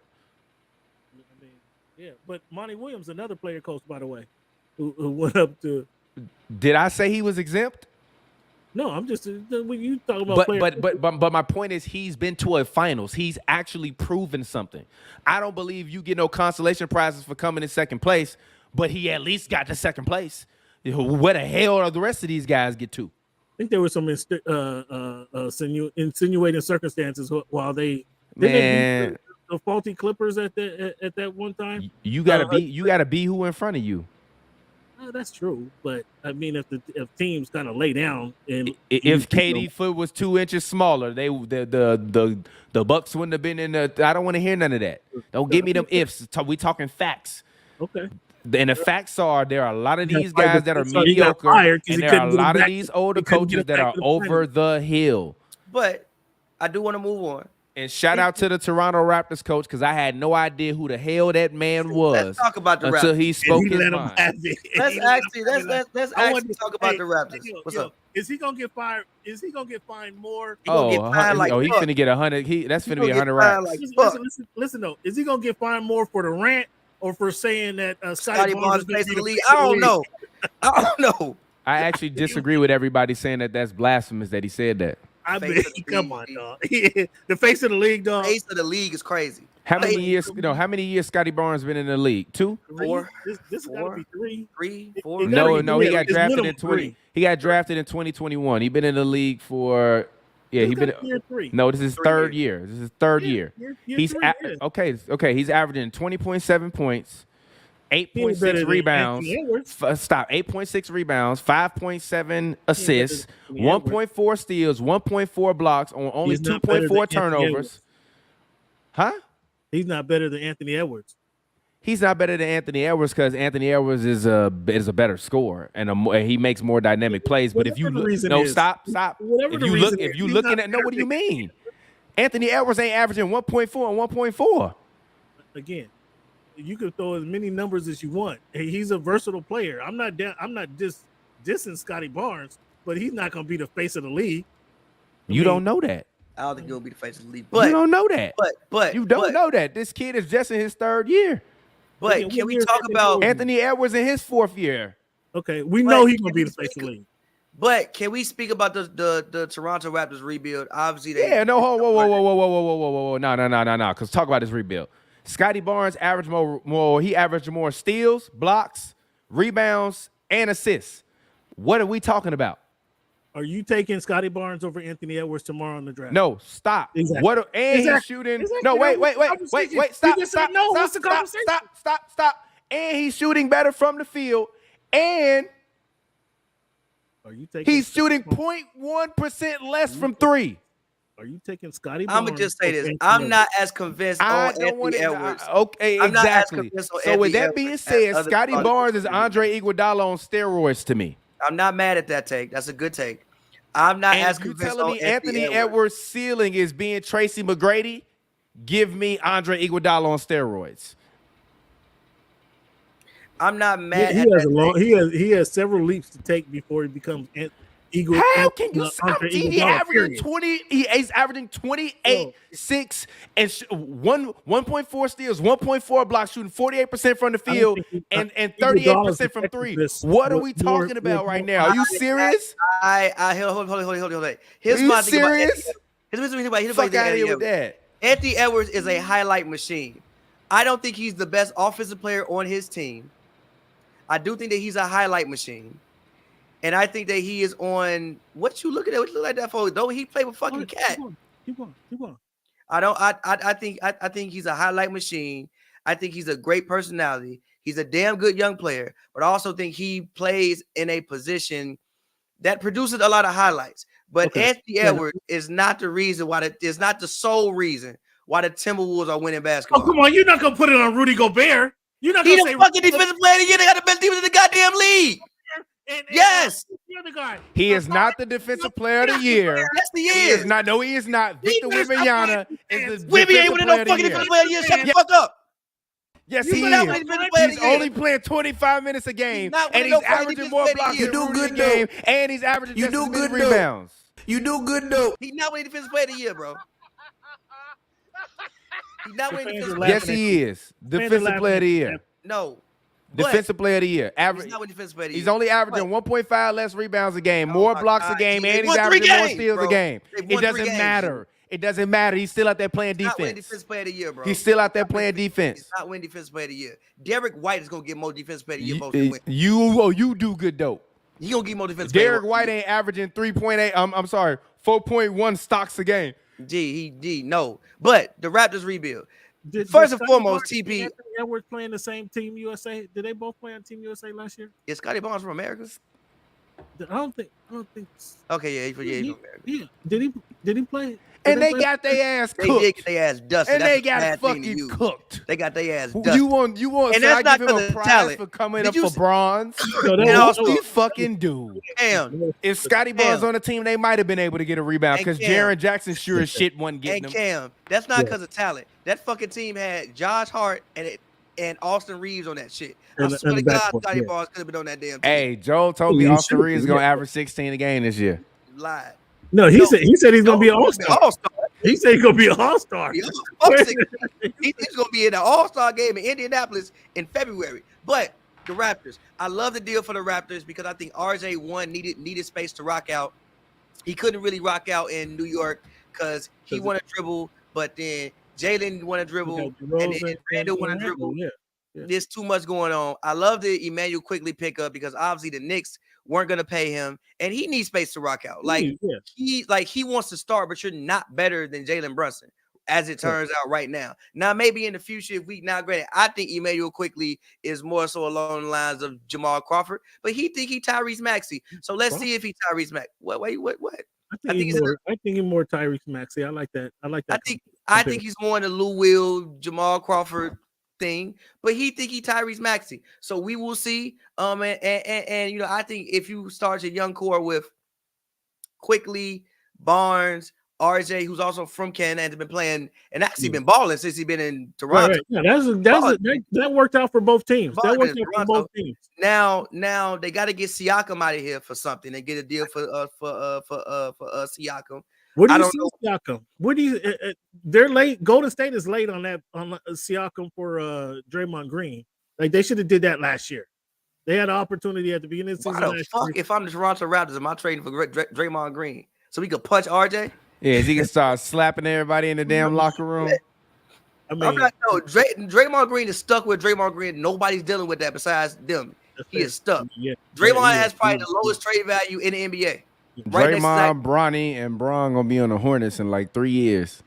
Yeah, but Monty Williams, another player coach, by the way, who went up to. Did I say he was exempt? No, I'm just when you talk about. But my point is, he's been to a finals. He's actually proven something. I don't believe you get no consolation prizes for coming in second place, but he at least got to second place. Where the hell are the rest of these guys get to? I think there were some insinuating circumstances while they the faulty Clippers at that one time. You gotta be who in front of you. That's true, but I mean, if teams kind of lay down and if KD foot was 2 inches smaller, the Bucks wouldn't have been in the. I don't want to hear none of that. Don't give me them ifs. We talking facts. Okay. And the facts are there are a lot of these guys that are mediocre, and there are a lot of these older coaches that are over the hill. But I do want to move on. And shout out to the Toronto Raptors coach because I had no idea who the hell that man was. Let's talk about the until Raptors. He spoke his mind. Let's actually talk about the Raptors. What's up? Is he gonna get fired? Is he gonna get fined more? He's finna get 100. That's finna be 100 racks. Listen though, is he gonna get fined more for the rant or for saying that Scotty Barnes plays in the league? I don't know. I actually disagree with everybody saying that that's blasphemous that he said that. I mean, come on, dog. The face of the league, dog. Face of the league is crazy. How many years Scotty Barnes been in the league? 2? 4? This gotta be 3. 4. No, he got drafted in 20. He got drafted in 2021. He been in the league for he's been year 3. No, this is third year. This is third year. He's okay. He's averaging 20.7 points, 8.6 rebounds. 8.6 rebounds, 5.7 assists, 1.4 steals, 1.4 blocks on only 2.4 turnovers. Huh? He's not better than Anthony Edwards. He's not better than Anthony Edwards because Anthony Edwards is a better scorer and he makes more dynamic plays. But if you look, stop. If you looking at what do you mean? Anthony Edwards ain't averaging 1.4 and 1.4. Again, you can throw as many numbers as you want. He's a versatile player. I'm not dissing Scotty Barnes, but he's not going to be the face of the league. You don't know that. I don't think he'll be the face of the league. But you don't know that. But you don't know that. This kid is just in his third year. But can we talk about Anthony Edwards in his fourth year? Okay, we know he's going to be the face of the league. But can we speak about the Toronto Raptors rebuild? Obviously, whoa. No. Because talk about this rebuild. Scotty Barnes averaged more. He averaged more steals, blocks, rebounds, and assists. What are we talking about? Are you taking Scotty Barnes over Anthony Edwards tomorrow in the draft? No, stop. Exactly. He's shooting. Exactly. No, wait. Stop. And he's shooting better from the field. And he's shooting 0.1% less from 3. Are you taking Scotty Barnes? I'm gonna just say this. I'm not as convinced on Anthony Edwards. Okay, exactly. So with that being said, Scotty Barnes is Andre Iguodala on steroids to me. I'm not mad at that take. That's a good take. I'm not as convinced. You telling me Anthony Edwards' ceiling is being Tracy McGrady? Give me Andre Iguodala on steroids. I'm not mad He at has that a long. thing. He has several leaps to take before he becomes Eagle. How can you? Andre He Iguodala, averaging period. 20. He's averaging 28, Yo. 6, and 1.4 steals, 1.4 blocks, shooting 48% from the I don't field, think and Iguodala's 38% from three. effectiveness What are was we more- talking was about right more- now? Are you serious? Hold on. Are Here's you my thing about serious? Here's the thing about Fuck out of here with that. Anthony Edwards is a highlight machine. I don't think he's the best offensive player on his team. I do think that he's a highlight machine. And I think that he is on what you look at. What you look like that for? Don't he play with fucking Cat? Keep going. I think he's a highlight machine. I think he's a great personality. He's a damn good young player, but I also think he plays in a position that produces a lot of highlights. But Anthony Edwards is not the reason why is not the sole reason why the Timberwolves are winning basketball. Oh, come on, you're not gonna put it on Rudy Gobert. You're not gonna say the fucking defensive player of the year. They got the best defense in the goddamn league. Yes. The other guy. He is not the defensive player of the year. Yes, he He is. is not. No, he is not. Victor Wembanyama is the Wimby ain't defensive winning player no of the fucking year. defensive player of the year. Shut the fuck up. Yes, You he went out is. with defensive player of He's the year. only playing 25 minutes a game, not and winning he's no fucking averaging more defensive player of blocks the than year. Rudy in the game, and he's averaging just as many rebounds. You do good though. He's not winning defensive player of the year, bro. He's not winning defensive player. Yes, he is. Defensive player of the year. No. Defensive player of the year. He's not winning defensive player of the year. He's only averaging 1.5 less rebounds a game, more blocks a game, and he's won 3 averaging more games, steals a bro. game. They It won 3 doesn't games. matter. It doesn't matter. He's still out there playing He's not winning defense. defensive player of the year, bro. He's still out there playing defense. He's not winning defensive player of the year. Derek White is gonna get more defensive player of the year votes than Wimby. You do good dope. He gonna get more defensive player. Derek White ain't averaging 3.8. I'm sorry, 4.1 stocks a game. No. But the Raptors rebuild. Did First and Scotty foremost, Barnes and TP. Anthony Edwards playing the same Team USA. Did they both play on Team USA last year? Is Scotty Barnes from America? I don't think. Okay, yeah, he's from America. Yeah. Did he play? And they got their ass They did cooked. get their ass dusted. And That's they a got bad thing to fucking use. cooked. They got their ass dusted. You want? And So that's I not give him 'cause a of prize talent. for coming Did up you for see- bronze. And also, He fucking do. Cam, If Scotty Barnes Cam. on the team, they might have been able to get a rebound And because Cam. Jaren Jackson sure as shit wasn't getting and them. Cam, that's not because of talent. That fucking team had Josh Hart and Austin Reeves on that shit. I And swear the to God, backcourt, Scotty yeah. Barnes could have been on that damn team. Hey, Joel told me He Austin should Reeves is be, gonna yeah. average 16 a game this year. Lied. No, he said he's gonna be an No, all-star. All-star. He said he's gonna be an all-star. He's gonna be in the All-Star game in Indianapolis in February. But the Raptors, I love the deal for the Raptors because I think RJ1 needed space to rock out. He couldn't really rock out in New York because he wanted to dribble, but then Jalen wanted to dribble, and then Randall wanted to dribble. Yeah. There's too much going on. I love the Emmanuel quickly pickup because obviously the Knicks weren't gonna pay him, and he needs space to rock out. Like he wants to start, but you're not better than Jalen Brunson, as it turns out right now. Now maybe in the future, if we now granted, I think Emmanuel quickly is more so along the lines of Jamal Crawford, but he think he Tyrese Maxey. So let's see if he Tyrese Maxey. What? I think he's more Tyrese Maxey. I like that. I think he's more in the Lou Will, Jamal Crawford thing, but he think he Tyrese Maxey. So we will see. And you know, I think if you start your young core with Quickly, Barnes, RJ, who's also from Canada and has been playing and actually been balling since he's been in Toronto. Right. Yeah, that worked out for both teams. That worked out for both teams. Now they got to get Siakam out of here for something and get a deal for Siakam. What do you see Siakam? What do you? They're late. Golden State is late on Siakam for Draymond Green. Like they should have did that last year. They had an opportunity at the beginning of the season. Why the fuck? If I'm the Toronto Raptors, am I trading for Draymond Green so we could punch RJ? Yeah, he can start slapping everybody in the damn locker room. I mean, I'm not. No, Draymond Green is stuck with Draymond Green. Nobody's dealing with that besides them. He is stuck. Yeah. Draymond has probably the lowest trade value in the NBA. Right Draymond, Bronny, and Braun gonna be on the Hornets in like 3 years.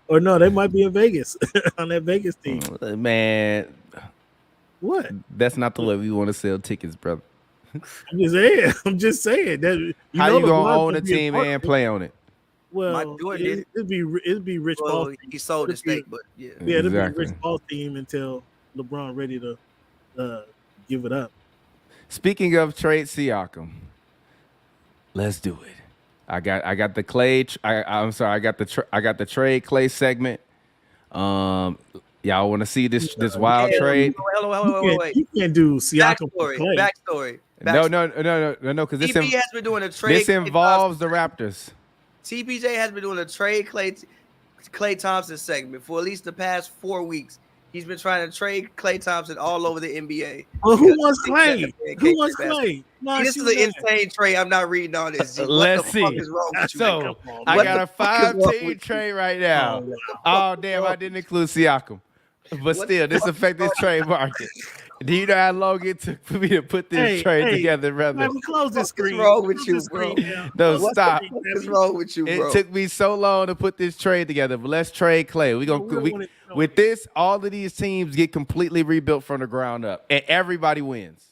Or no, they might be in Vegas on that Vegas team. Man, what? That's not the way we want to sell tickets, brother. I'm just saying that. How you gonna own a team and play on it? Well, it'd be Rich Paul. He sold the stake, but yeah, it'd be Rich Paul team until LeBron ready to give it up. Speaking of trade Siakam, let's do it. I got the Clay. I got the trade Clay segment. Y'all want to see this wild trade? Wait. You can't do Siakam for Clay. Backstory. No, because TP has been doing a trade. This involves the Raptors. TPJ has been doing a trade Clay Thompson segment for at least the past 4 weeks. He's been trying to trade Clay Thompson all over the NBA. Well, who wants Clay? Who wants Clay? No, this is an insane trade. I'm not reading all this. Let's see. What the fuck is wrong with you? So I got a 5-team trade right now. Oh, damn, I didn't include Siakam. But still, this affects this trade market. Do you know how long it took for me to put this trade together, brother? Let me close this screen. What's wrong with you, bro? No, stop. What's wrong with you, bro? It took me so long to put this trade together, but let's trade Clay. With this, all of these teams get completely rebuilt from the ground up, and everybody wins.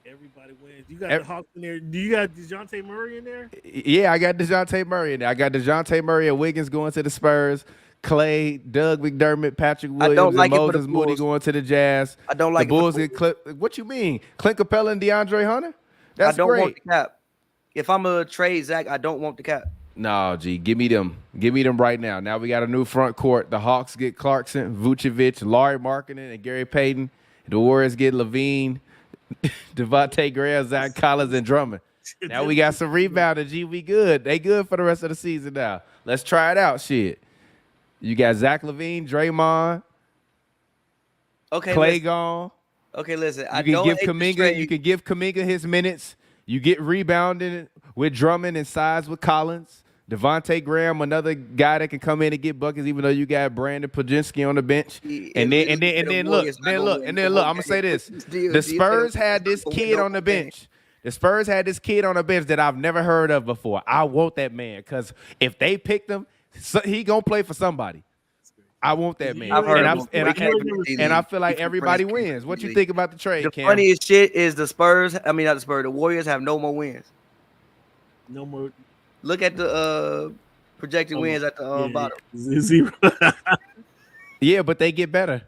Everybody wins. You got the Hawks in there. Do you got DeJounte Murray in there? Yeah, I got DeJounte Murray in there. I got DeJounte Murray and Wiggins going to the Spurs. Clay, Doug McDermott, Patrick Williams, and Moses Moody going to the Jazz. I don't like the Bulls. What you mean? Clint Capella and DeAndre Hunter? That's I don't great. want the cap. If I'm a trade, Zach, I don't want the cap. No, G, give me them. Give me them right now. Now we got a new front court. The Hawks get Clarkson, Vucevic, Larry Markkinen, and Gary Payton. The Warriors get Levine, Devontae Graham, Zach Collins, and Drummond. Now we got some rebounding, G. We good. They good for the rest of the season now. Let's try it out, shit. You got Zach LaVine, Draymond, Clay gone. Okay, listen. You can give Kuminga his minutes. You get rebounding with Drummond and size with Collins. Devontae Graham, another guy that can come in and get buckets, even though you got Brandon Podzinski on the bench. And then look. I'm gonna say this: the Spurs had this kid on the bench. The Spurs had this kid on the bench that I've never heard of before. I want that man because if they picked him, he gonna play for somebody. I want that man. And I feel like everybody wins. What you think about the trade, Cam? The funniest shit is the Warriors have no more wins. No more. Look at the projected wins at the bottom. 0. Yeah, but they get better.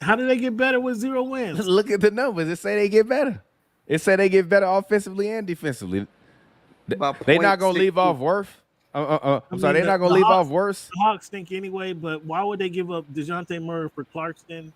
How do they get better with 0 wins? Look at the numbers. It say they get better. It say they get better offensively and defensively. They're not gonna leave off worse. I'm sorry, they're not gonna leave off worse. The Hawks stink anyway, but why would they give up DeJounte Murray for Clarkson?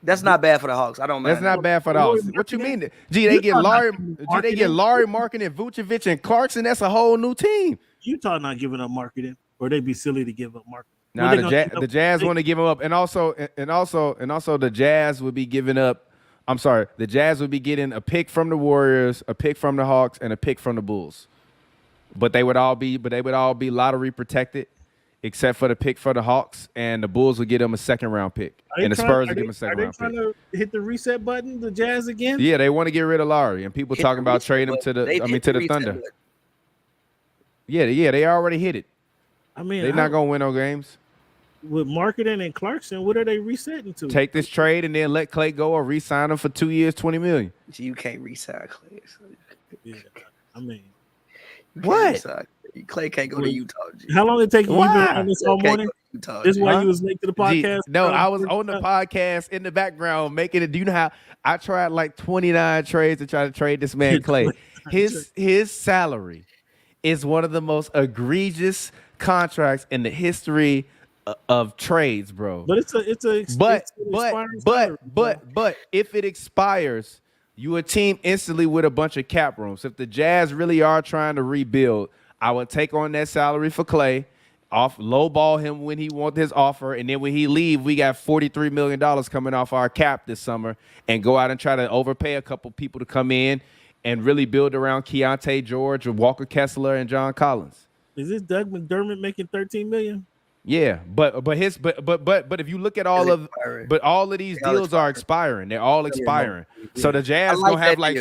That's not bad for the Hawks. I don't mind. That's not bad for the Hawks. What you mean? Gee, they get Larry Markkinen, Vucevic, and Clarkson. That's a whole new team. Utah not giving up Markkinen, or they'd be silly to give up Markkinen. Nah, the Jazz want to give him up, and also the Jazz would be giving up. I'm sorry, the Jazz would be getting a pick from the Warriors, a pick from the Hawks, and a pick from the Bulls. But they would all be lottery protected, except for the pick for the Hawks, and the Bulls would get them a second-round pick, and the Spurs would give them a second-round pick. Are they trying to hit the reset button, the Jazz again? Yeah, they want to get rid of Larry, and people talking about trading him to the Thunder. Yeah, they already hit it. I mean, they're not gonna win no games. With Markkinen and Clarkson, what are they resetting to? Take this trade and then let Clay go or re-sign him for 2 years, $20 million. You can't re-sign Clay. Yeah, I mean. What? Clay can't go to Utah. G. How long did it take you? You've been on this all morning? Utah, this is why you was late to the podcast? No, I was on the podcast in the background making it. Do you know how I tried like 29 trades to try to trade this man Clay? His salary is one of the most egregious contracts in the history of trades, bro. But but if it expires, you a team instantly with a bunch of cap room. So if the Jazz really are trying to rebuild, I would take on that salary for Clay, lowball him when he wants his offer, and then when he leave, we got $43 million coming off our cap this summer, and go out and try to overpay a couple people to come in and really build around Keontae George, Walker Kessler, and John Collins. Is this Doug McDermott making $13 million? Yeah, but if you look at all of these deals are expiring. They're all expiring. Yeah. So the Jazz gonna have like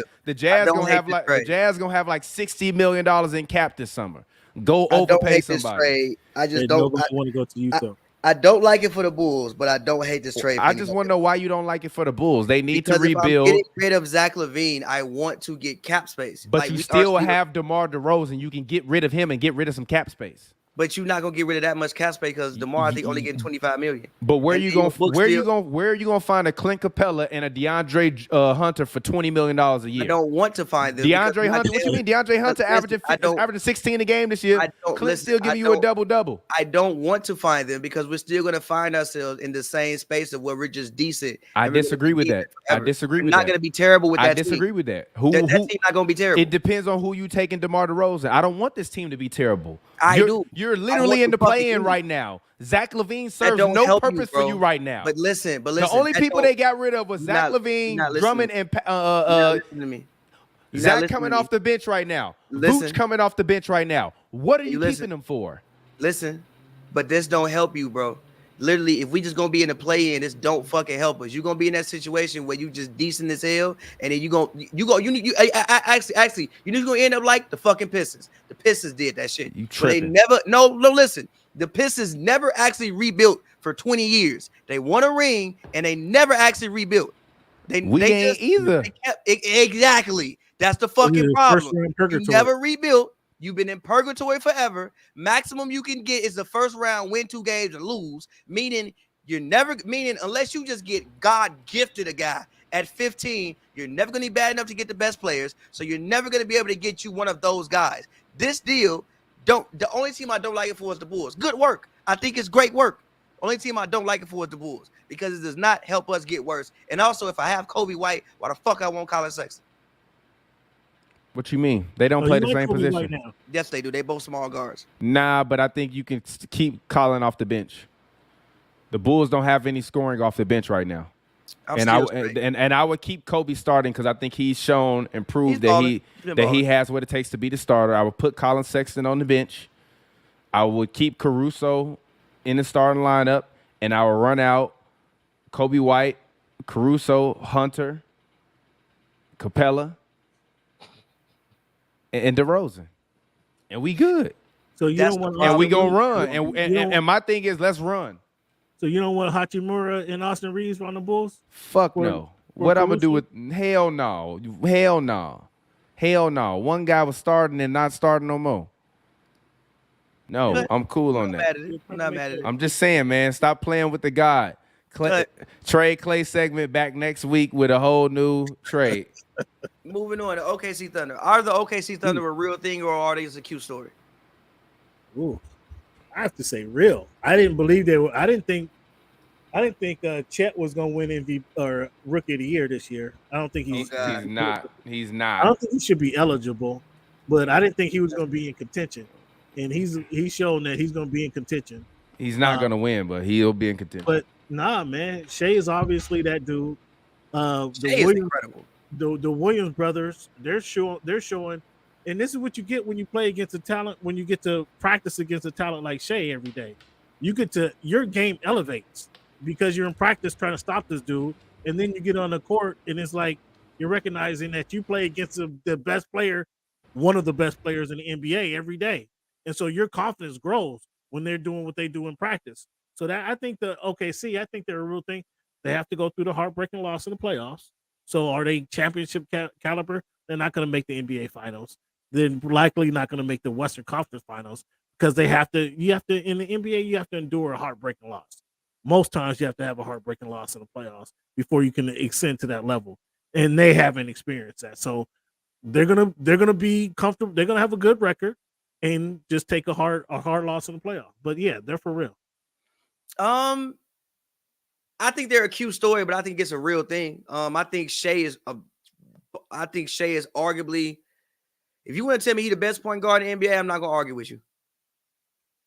$60 million in cap this summer. Go overpay somebody. I just don't want to go to Utah. I don't like it for the Bulls, but I don't hate this trade. I just want to know why you don't like it for the Bulls. They need to rebuild. If I'm getting rid of Zach LaVine, I want to get cap space. But you still have DeMar DeRozan. You can get rid of him and get rid of some cap space. but you're not gonna get rid of that much cap space because DeMar I think only getting $25 million. But where are you gonna find a Clint Capella and a DeAndre Hunter for $20 million a year? I don't want to find them. DeAndre Hunter. What you mean? DeAndre Hunter averaging 16 a game this year. Clint's still giving you a double. I don't want to find them because we're still gonna find ourselves in the same space of where we're just decent. I disagree with that. I disagree with that. Not gonna be terrible with that. I disagree with that. That team not gonna be terrible. It depends on who you taking DeMar DeRozan. I don't want this team to be terrible. I do. You're literally in the play-in right now. Zach LaVine serves no purpose for you right now. But listen. The only people they got rid of was Zach LaVine, Drummond, and listen to me. Zach coming off the bench right now. Vooch coming off the bench right now. What are you keeping them for? Listen, but this don't help you, bro. Literally, if we just gonna be in the play-in, this don't fucking help us. You're gonna be in that situation where you just decent as hell, and then you're gonna end up like the fucking Pistons. The Pistons did that shit. You tripping. They never listen. The Pistons never actually rebuilt for 20 years. They won a ring and they never actually rebuilt. Exactly. That's the fucking problem. You never rebuilt. You've been in purgatory forever. Maximum you can get is the first round, win 2 games and lose. Meaning unless you just get God gifted a guy at 15, you're never going to be bad enough to get the best players. So you're never going to be able to get you one of those guys. This deal, the only team I don't like it for is the Bulls. Good work. I think it's great work. Only team I don't like it for is the Bulls because it does not help us get worse. And also, if I have Kobe White, why the fuck I want Colin Sexton? What you mean? They don't play the same position. Right now. Yes, they do. They both small guards. Nah, but I think you can keep Colin off the bench. The Bulls don't have any scoring off the bench right now. I would keep Kobe starting because I think he's shown and proved that he has what it takes to be the starter. I would put Colin Sexton on the bench. I would keep Caruso in the starting lineup, and I would run out Kobe White, Caruso, Hunter, Capella, and DeRozan, and we good. So you don't want, and we gonna run, and my thing is let's run. So you don't want Hachimura and Austin Reeves on the Bulls? Fuck no. What I'm gonna do with hell no. One guy was starting and not starting no more. No, I'm cool on that. I'm not mad at it. I'm just saying, man, stop playing with the God. Trade Clay segment back next week with a whole new trade. Moving on to OKC Thunder. Are the OKC Thunder a real thing or are they just a cute story? Ooh, I have to say real. I didn't believe they were. I didn't think Chet was going to win MVP or Rookie of the Year this year. I don't think he's not. He's not. I don't think he should be eligible, but I didn't think he was going to be in contention. And he's shown that he's going to be in contention. He's not going to win, but he'll be in contention. But nah, man, Shea is obviously that dude. Shea is incredible. The Williams brothers, they're showing, and this is what you get when you play against a talent. When you get to practice against a talent like Shea every day, your game elevates because you're in practice trying to stop this dude, and then you get on the court and it's like you're recognizing that you play against the best player, one of the best players in the NBA every day. And so your confidence grows when they're doing what they do in practice. So that I think the OKC, I think they're a real thing. They have to go through the heartbreaking loss in the playoffs. So are they championship caliber? They're not going to make the NBA finals. They're likely not going to make the Western Conference finals because you have to in the NBA, you have to endure a heartbreaking loss. Most times you have to have a heartbreaking loss in the playoffs before you can ascend to that level. And they haven't experienced that. So they're gonna be comfortable. They're gonna have a good record and just take a hard loss in the playoffs. But yeah, they're for real. I think they're a cute story, but I think it's a real thing. I think Shea is arguably, if you want to tell me he's the best point guard in the NBA, I'm not gonna argue with you.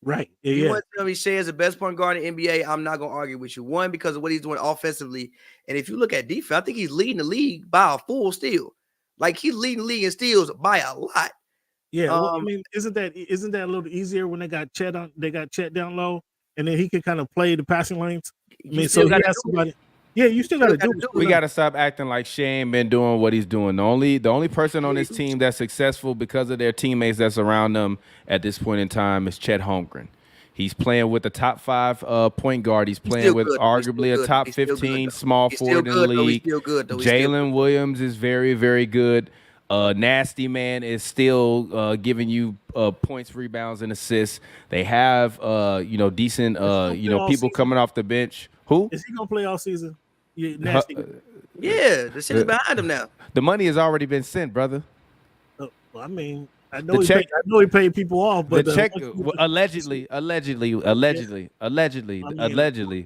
Right. If you want to tell me Shea is the best point guard in the NBA, I'm not gonna argue with you. One, because of what he's doing offensively, and if you look at defense, I think he's leading the league by a full steal. Like he's leading the league in steals by a lot. Yeah, well, I mean, isn't that a little easier when they got Chet down low, and then he can kind of play the passing lanes? I mean, so he has somebody. Yeah, you still got to do it. We got to stop acting like Shea ain't been doing what he's doing. The only person on this team that's successful because of their teammates that's around them at this point in time is Chet Holmgren. He's playing with the top 5 point guard. He's playing with arguably a top 15 small forward in the league. Jalen Williams is very, very good. Nasty Man is still giving you points, rebounds, and assists. They have decent people coming off the bench. Who is he gonna play all season? Yeah, Nasty. Yeah, the shit is behind him now. The money has already been sent, brother. Well, I mean, I know he paid people off, but the check allegedly.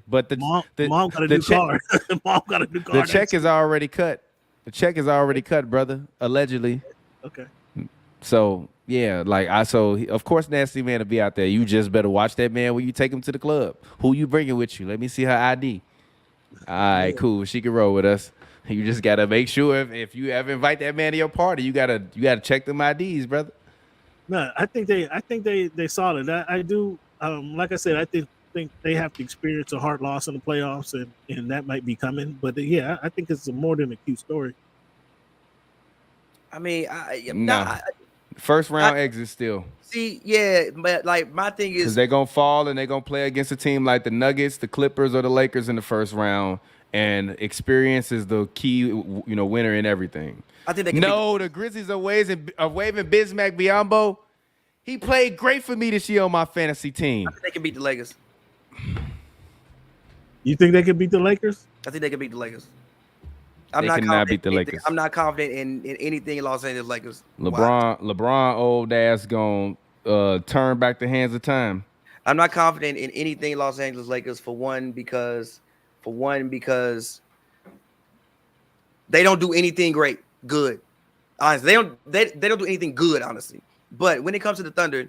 But mom got a new car. Mom got a new car. The check is already cut. The check is already cut, brother. Allegedly. Okay. So yeah, of course Nasty Man will be out there. You just better watch that man when you take him to the club. Who you bringing with you? Let me see her ID. All right, cool. She can roll with us. You just gotta make sure if you ever invite that man to your party, you gotta check them IDs, brother. No, I think they solid. I do. Like I said, I think they have to experience a hard loss in the playoffs, and that might be coming. But yeah, I think it's more than a cute story. I mean, first round exit still. See, yeah, but like my thing is, because they're gonna fall and they're gonna play against a team like the Nuggets, the Clippers, or the Lakers in the first round, and experience is the key, winner in everything. I think the Grizzlies are waving Bismack Biyombo. He played great for me this year on my fantasy team. I think they can beat the Lakers. You think they can beat the Lakers? I think they can beat the Lakers. They cannot beat the Lakers. I'm not confident in anything in Los Angeles Lakers. LeBron old ass gonna turn back the hands of time. I'm not confident in anything in Los Angeles Lakers for one because they don't do anything good. Honestly, they don't do anything good, honestly. But when it comes to the Thunder,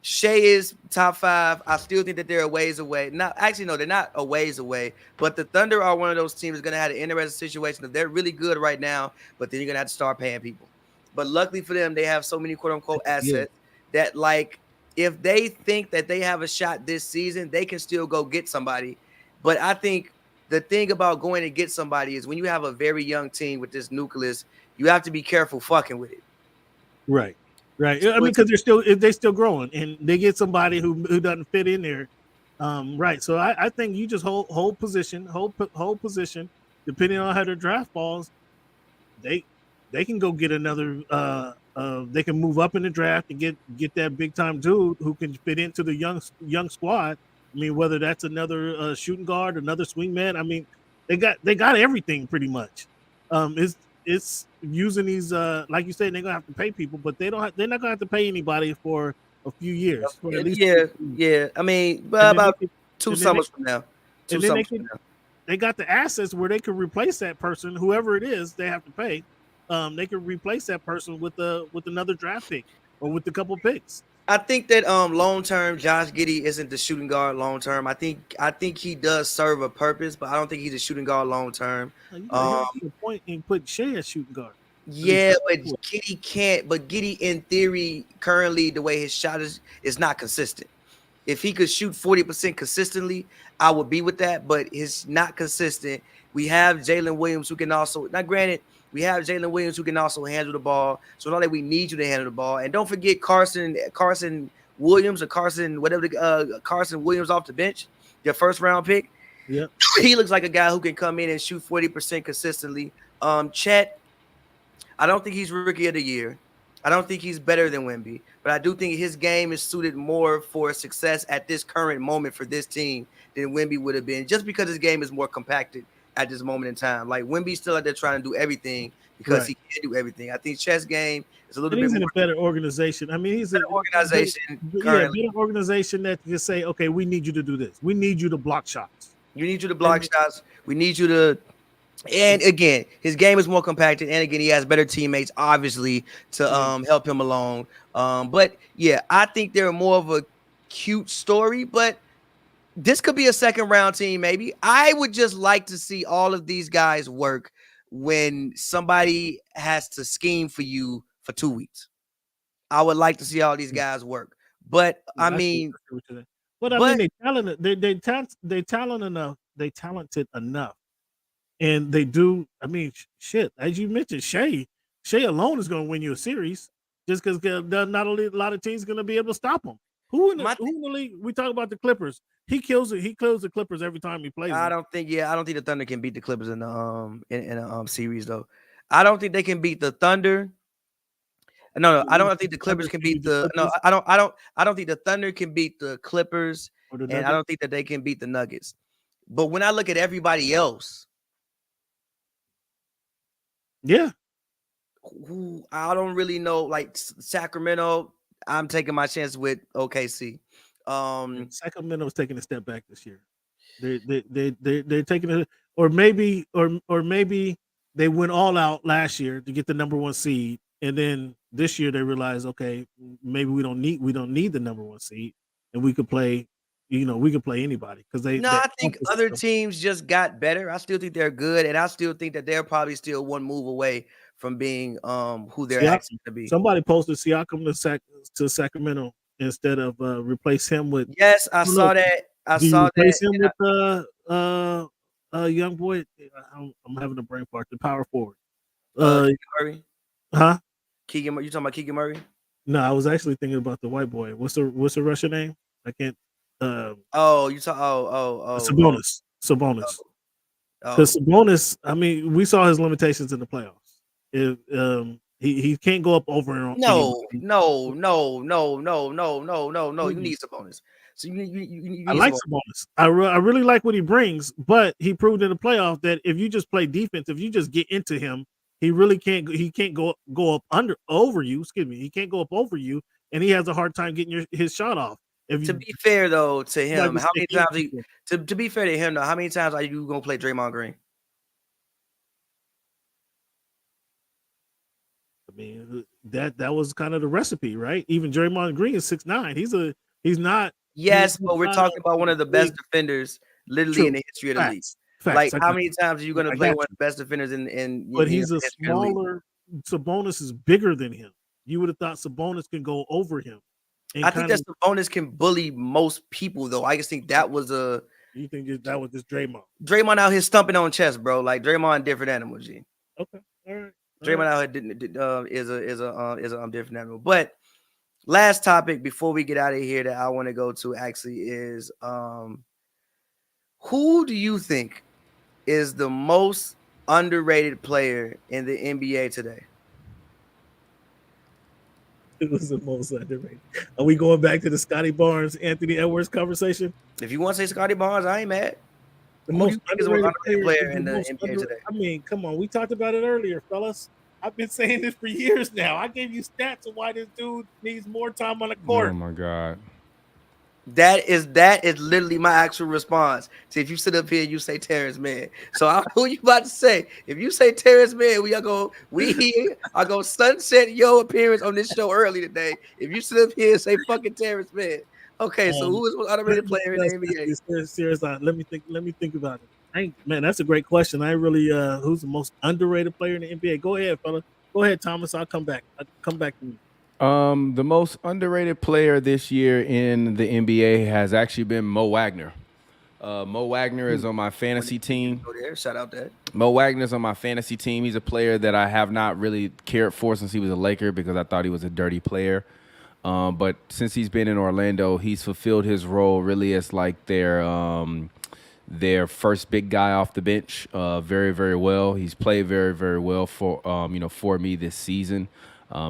Shea is top 5. I still think that they're a ways away. No, they're not a ways away. But the Thunder are one of those teams that's going to have an interesting situation. If they're really good right now, but then you're going to have to start paying people. But luckily for them, they have so many quote-unquote assets that, if they think that they have a shot this season, they can still go get somebody. But I think the thing about going to get somebody is when you have a very young team with this nucleus, you have to be careful fucking with it. Right. I mean, because they're still growing, and they get somebody who doesn't fit in there, right? So I think you just hold position, depending on how their draft falls. They can go get another. They can move up in the draft and get that big time dude who can fit into the young squad. I mean, whether that's another shooting guard, another swingman. I mean, they got everything pretty much. It's using these like you said, they're gonna have to pay people, but they're not gonna have to pay anybody for a few years. For at least yeah. I mean, about 2 summers from now. They got the assets where they can replace that person, whoever it is they have to pay. They can replace that person with another draft pick or with a couple picks. I think that long term, Josh Giddey isn't the shooting guard long term. I think he does serve a purpose, but I don't think he's a shooting guard long term. The point in putting Shea as shooting guard. Yeah, but Giddey can't. But Giddey, in theory, currently the way his shot is not consistent. If he could shoot 40% consistently, I would be with that. But it's not consistent. We have Jalen Williams who can also. Now, granted. We have Jalen Williams who can also handle the ball. So not that we need you to handle the ball. And don't forget Carson Williams or Carson Williams off the bench, your first round pick. Yeah. He looks like a guy who can come in and shoot 40% consistently. Chet, I don't think he's rookie of the year. I don't think he's better than Wemby, but I do think his game is suited more for success at this current moment for this team than Wemby would have been, just because his game is more compacted at this moment in time. Like Wemby's still out there trying to do everything because he can't do everything. I think Chet's game is a little bit more. He's in a better organization. I mean, he's an organization. Better organization that can say, okay, we need you to do this. We need you to block shots. You need you to block shots. We need you to. And again, his game is more compacted. And again, he has better teammates, obviously, to help him along. But yeah, I think they're more of a cute story, but this could be a second round team, maybe. I would just like to see all of these guys work when somebody has to scheme for you for 2 weeks. I would like to see all these guys work. But I mean, they talented enough. And they do, I mean, shit, as you mentioned, Shea alone is going to win you a series just because not only a lot of teams going to be able to stop him. Who in the league? We talk about the Clippers. He kills it. He kills the Clippers every time he plays. I don't think the Thunder can beat the Clippers in the series though. I don't think they can beat the Thunder. No, I don't think the Clippers can beat the. No, I don't think the Thunder can beat the Clippers, and I don't think that they can beat the Nuggets. But when I look at everybody else, yeah, who I don't really know, like Sacramento, I'm taking my chance with OKC. Sacramento's taking a step back this year. They're taking it, or maybe they went all out last year to get the number 1 seed, and then this year they realized, okay, maybe we don't need the number 1 seed, and we could play, we could play anybody because I think other teams just got better. I still think they're good, and I still think that they're probably still one move away from being who they're actually to be. Somebody posted Siakam to Sacramento instead of replace him with. Yes, I saw that. I saw that. Replace him with young boy. I'm having a brain fart. The power forward. Keegan Murray. Huh? Keegan, you talking about Keegan Murray? No, I was actually thinking about the white boy. What's the Russian name? I can't. Sabonis. Because Sabonis, I mean, we saw his limitations in the playoffs. If he can't go up over and no. You need Sabonis. So you I like Sabonis. I really like what he brings, but he proved in the playoff that if you just play defense, if you just get into him, he really can't. He can't go up over you. Excuse me. He can't go up over you, and he has a hard time getting his shot off. To be fair though to him, how many times to be fair to him though, how many times are you gonna play Draymond Green? I mean, that was kind of the recipe, right? Even Draymond Green is 6'9". He's not. Yes, but we're talking about one of the best defenders, literally in the history of the league. Like, how many times are you going to play one of the best defenders in? But he's a smaller. Sabonis is bigger than him. You would have thought Sabonis can go over him. I think that Sabonis can bully most people, though. I just think that was a. You think that was just Draymond? Draymond out here stumping on chest, bro. Like Draymond, different animal, G. Okay, all right. Draymond out here is a different animal. But last topic before we get out of here that I want to go to actually is who do you think is the most underrated player in the NBA today? It was the most underrated. Are we going back to the Scotty Barnes, Anthony Edwards conversation? If you want to say Scotty Barnes, I ain't mad. The most underrated player in the NBA today. I mean, come on. We talked about it earlier, fellas. I've been saying this for years now. I gave you stats of why this dude needs more time on the court. Oh my God. That is literally my actual response. See, if you sit up here and you say Terrence Mann. So I know what you about to say. If you say Terrence Mann, I go sunset your appearance on this show early today. If you sit up here and say fucking Terrence Mann. Okay, so who is the most underrated player in the NBA? Seriously, let me think about it. Man, that's a great question. I really who's the most underrated player in the NBA? Go ahead, fella. Go ahead, Thomas. I'll come back to you. The most underrated player this year in the NBA has actually been Mo Wagner. Mo Wagner is on my fantasy team. Go there, shout out that. Mo Wagner's on my fantasy team. He's a player that I have not really cared for since he was a Laker because I thought he was a dirty player. But since he's been in Orlando, he's fulfilled his role really as like their first big guy off the bench very, very well. He's played very, very well for me this season.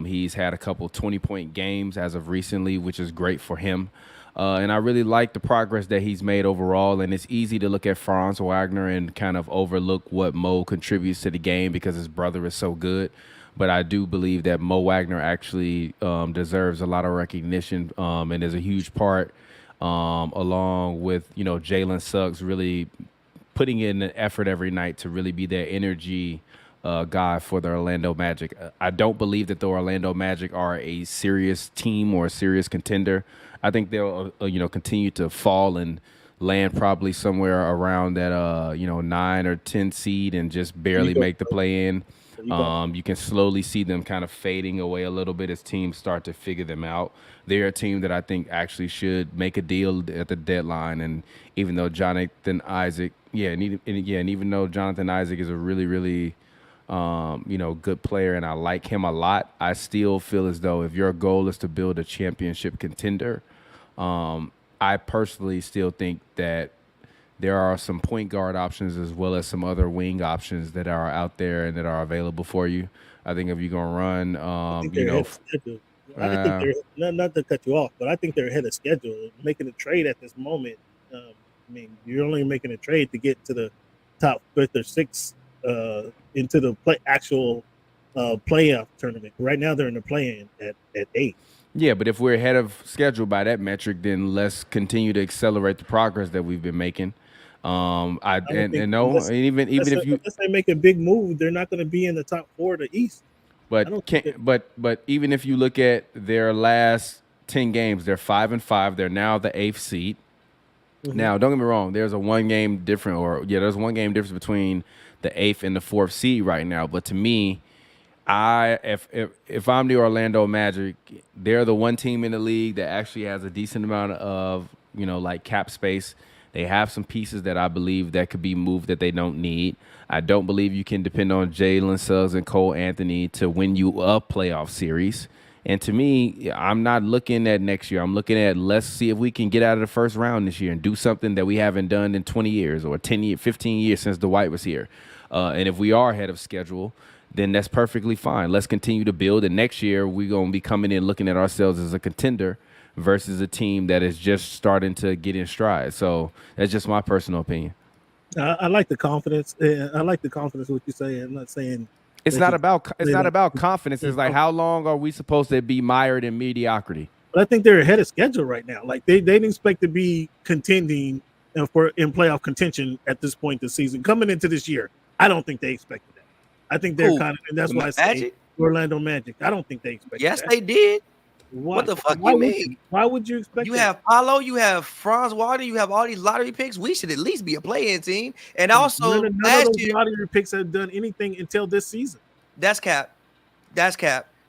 He's had a couple 20-point games as of recently, which is great for him. And I really like the progress that he's made overall. And it's easy to look at Franz Wagner and kind of overlook what Mo contributes to the game because his brother is so good. But I do believe that Mo Wagner actually deserves a lot of recognition and is a huge part, along with, Jalen Suggs really putting in an effort every night to really be their energy guy for the Orlando Magic. I don't believe that the Orlando Magic are a serious team or a serious contender. I think they'll, continue to fall and land probably somewhere around that, 9 or 10 seed and just barely make the play in. You can slowly see them kind of fading away a little bit as teams start to figure them out. They're a team that I think actually should make a deal at the deadline. And even though Jonathan Isaac, and even though Jonathan Isaac is a really, really, good player and I like him a lot, I still feel as though if your goal is to build a championship contender, I personally still think that there are some point guard options as well as some other wing options that are out there and that are available for you. I think if you're gonna run, I think they're ahead of schedule. I think they're not to cut you off, but I think they're ahead of schedule. Making a trade at this moment, I mean, you're only making a trade to get to the top fifth or sixth into the actual playoff tournament. Right now, they're in the play-in at 8. Yeah, but if we're ahead of schedule by that metric, then let's continue to accelerate the progress that we've been making. Even Unless they make a big move, they're not going to be in the top 4 of the East. But even if you look at their last 10 games, they're 5-5. They're now the 8th seed. Mm-hmm. Now, don't get me wrong. There's one game difference between the 8th and the 4th seed right now. But to me, if I'm the Orlando Magic, they're the one team in the league that actually has a decent amount of cap space. They have some pieces that I believe that could be moved that they don't need. I don't believe you can depend on Jalen Suggs and Cole Anthony to win you a playoff series. And to me, I'm not looking at next year. I'm looking at let's see if we can get out of the first round this year and do something that we haven't done in 20 years or 10 years, 15 years since Dwight was here. And if we are ahead of schedule, then that's perfectly fine. Let's continue to build. And next year, we're going to be coming in looking at ourselves as a contender versus a team that is just starting to get in stride. So that's just my personal opinion. I like the confidence. I like the confidence. What you say. I'm not saying it's not about confidence. It's like how long are we supposed to be mired in mediocrity? But I think they're ahead of schedule right now. Like they didn't expect to be contending in playoff contention at this point this season coming into this year. I don't think they expected that. I think they're and that's why I say Orlando Magic. I don't think they expected. Yes, that. they did. What the fuck you mean? Why would you expect? You have Paolo, you have Franz Wagner, you have all these lottery picks. We should at least be a play-in team. And also, none of those lottery picks have done anything until this season. That's cap.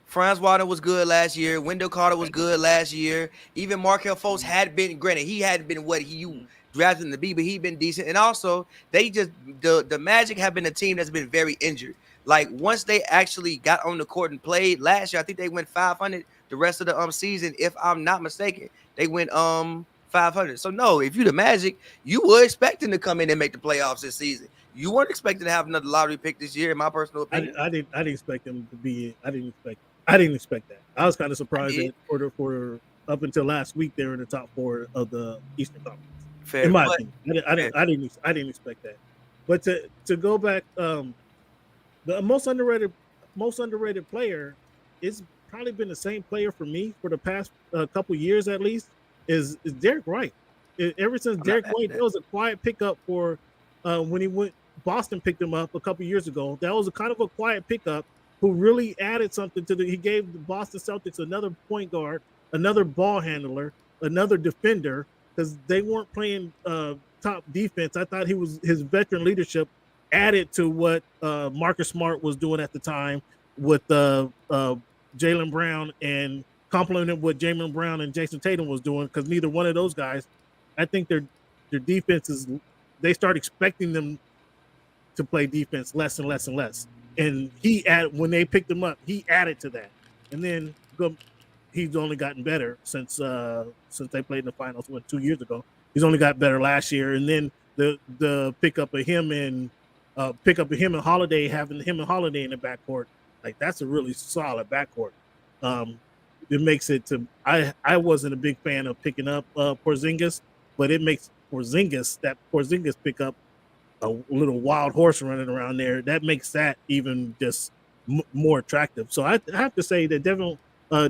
Franz Wagner was good last year. Wendell Carter was good last year. Even Markelle Fultz had been, granted, he hadn't been what you drafted him to be, but he'd been decent. And also, the Magic have been a team that's been very injured. Like once they actually got on the court and played last year, I think they went 500. The rest of the season, if I'm not mistaken, they went 500. So no, if you the Magic, you were expecting to come in and make the playoffs this season. You weren't expecting to have another lottery pick this year, in my personal opinion. I didn't expect them to be. I didn't expect that. I was kind of surprised that for up until last week they were in the top 4 of the Eastern Conference. Fair, in my opinion, I didn't expect that. But to go back, the most underrated player is probably been the same player for me for the past couple years at least is Derek White. Ever since Derek White, that was a quiet pickup for when he went. Boston picked him up a couple years ago. That was a kind of a quiet pickup who really added something to he gave the Boston Celtics another point guard, another ball handler, another defender because they weren't playing top defense. I thought his veteran leadership added to what Marcus Smart was doing at the time with Jaylen Brown and complemented what Jaylen Brown and Jason Tatum was doing because neither one of those guys, I think their defense is they start expecting them to play defense less and less and less. And when they picked him up, he added to that. And then he's only gotten better since they played in the finals 2 years ago. He's only got better last year. And then the pickup of him and Holiday, having him and Holiday in the backcourt, like that's a really solid backcourt. It makes it to I wasn't a big fan of picking up Porzingis, but it makes Porzingis pick up a little wild horse running around there. That makes that even just more attractive. So I have to say that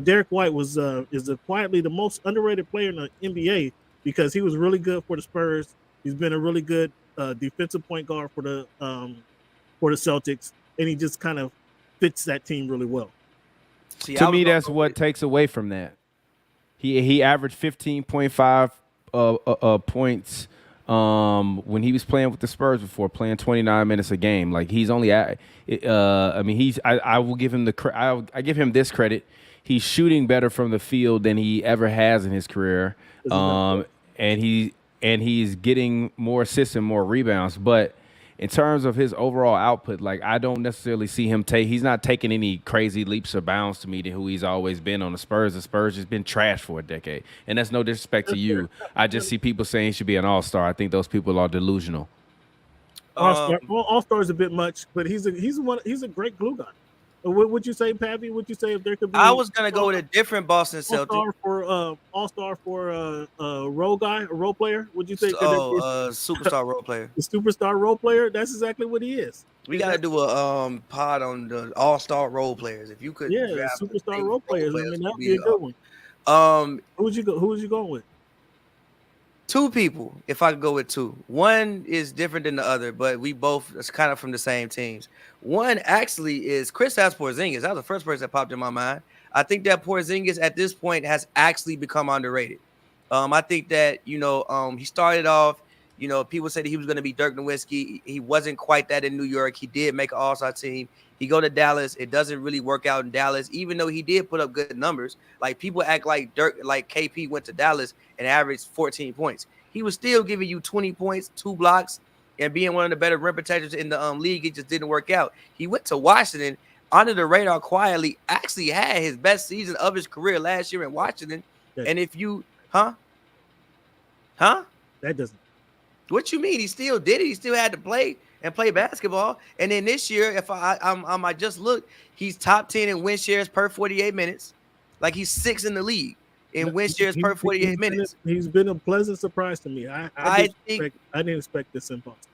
Derek White is quietly the most underrated player in the NBA because he was really good for the Spurs. He's been a really good defensive point guard for the Celtics, and he just kind of fits that team really well. See, to me, that's what takes away from that. He averaged 15.5 points when he was playing with the Spurs before, playing 29 minutes a game. Like he's only I will give him I give him this credit. He's shooting better from the field than he ever has in his career, and he's getting more assists and more rebounds. But in terms of his overall output, like I don't necessarily see him he's not taking any crazy leaps or bounds to me to who he's always been on the Spurs. The Spurs has been trash for a decade. And that's no disrespect to you. I just see people saying he should be an all-star. I think those people are delusional. All-star is a bit much, but he's a great glue guy. What would you say, Pavy? Would you say if there could be? I was gonna go with a different Boston Celtic. All-star for a role guy, a role player. Would you say? Superstar role player. The superstar role player. That's exactly what he is. We gotta do a pod on the all-star role players. If you could, superstar role players. I mean, that'd be a good one. Who would you going with? Two people, if I could go with two. One is different than the other, but we both is kind of from the same teams. One actually is Kristaps Porzingis. That was the first person that popped in my mind. I think that Porzingis at this point has actually become underrated. I think that, he started off, people said he was going to be Dirk Nowitzki. He wasn't quite that in New York. He did make an all-star team. He go to Dallas. It doesn't really work out in Dallas, even though he did put up good numbers. Like people act like Dirk, like KP went to Dallas and averaged 14 points. He was still giving you 20 points, 2 blocks, and being one of the better rim protectors in the league. It just didn't work out. He went to Washington under the radar quietly, actually had his best season of his career last year in Washington. And if you, That doesn't. What you mean? He still did it. He still had to play basketball. And then this year, if I just look, he's top 10 in win shares per 48 minutes. Like he's 6th in the league in win shares per 48 minutes. He's been a pleasant surprise to me. I didn't expect this in Boston.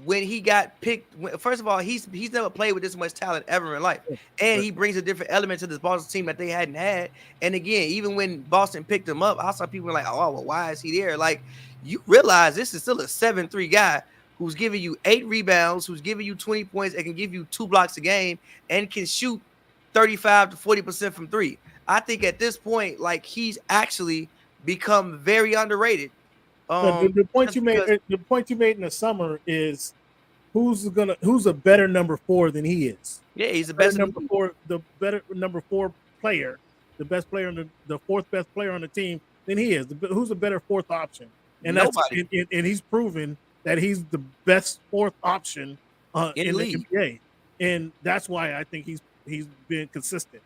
When he got picked, first of all, he's never played with this much talent ever in life. And he brings a different element to this Boston team that they hadn't had. And again, even when Boston picked him up, I saw people were like, oh, well, why is he there? Like, you realize this is still a 7'3" guy who's giving you 8 rebounds, who's giving you 20 points, and can give you 2 blocks a game, and can shoot 35 to 40% from 3. I think at this point, like, he's actually become very underrated. The point you made in the summer is who's a better number 4 than he is. Yeah, he's the best number 4, the better number 4 player, the best player the 4th best player on the team than he is. Who's a better 4th option? And and he's proven that he's the best 4th option in the NBA, and that's why I think he's been consistent.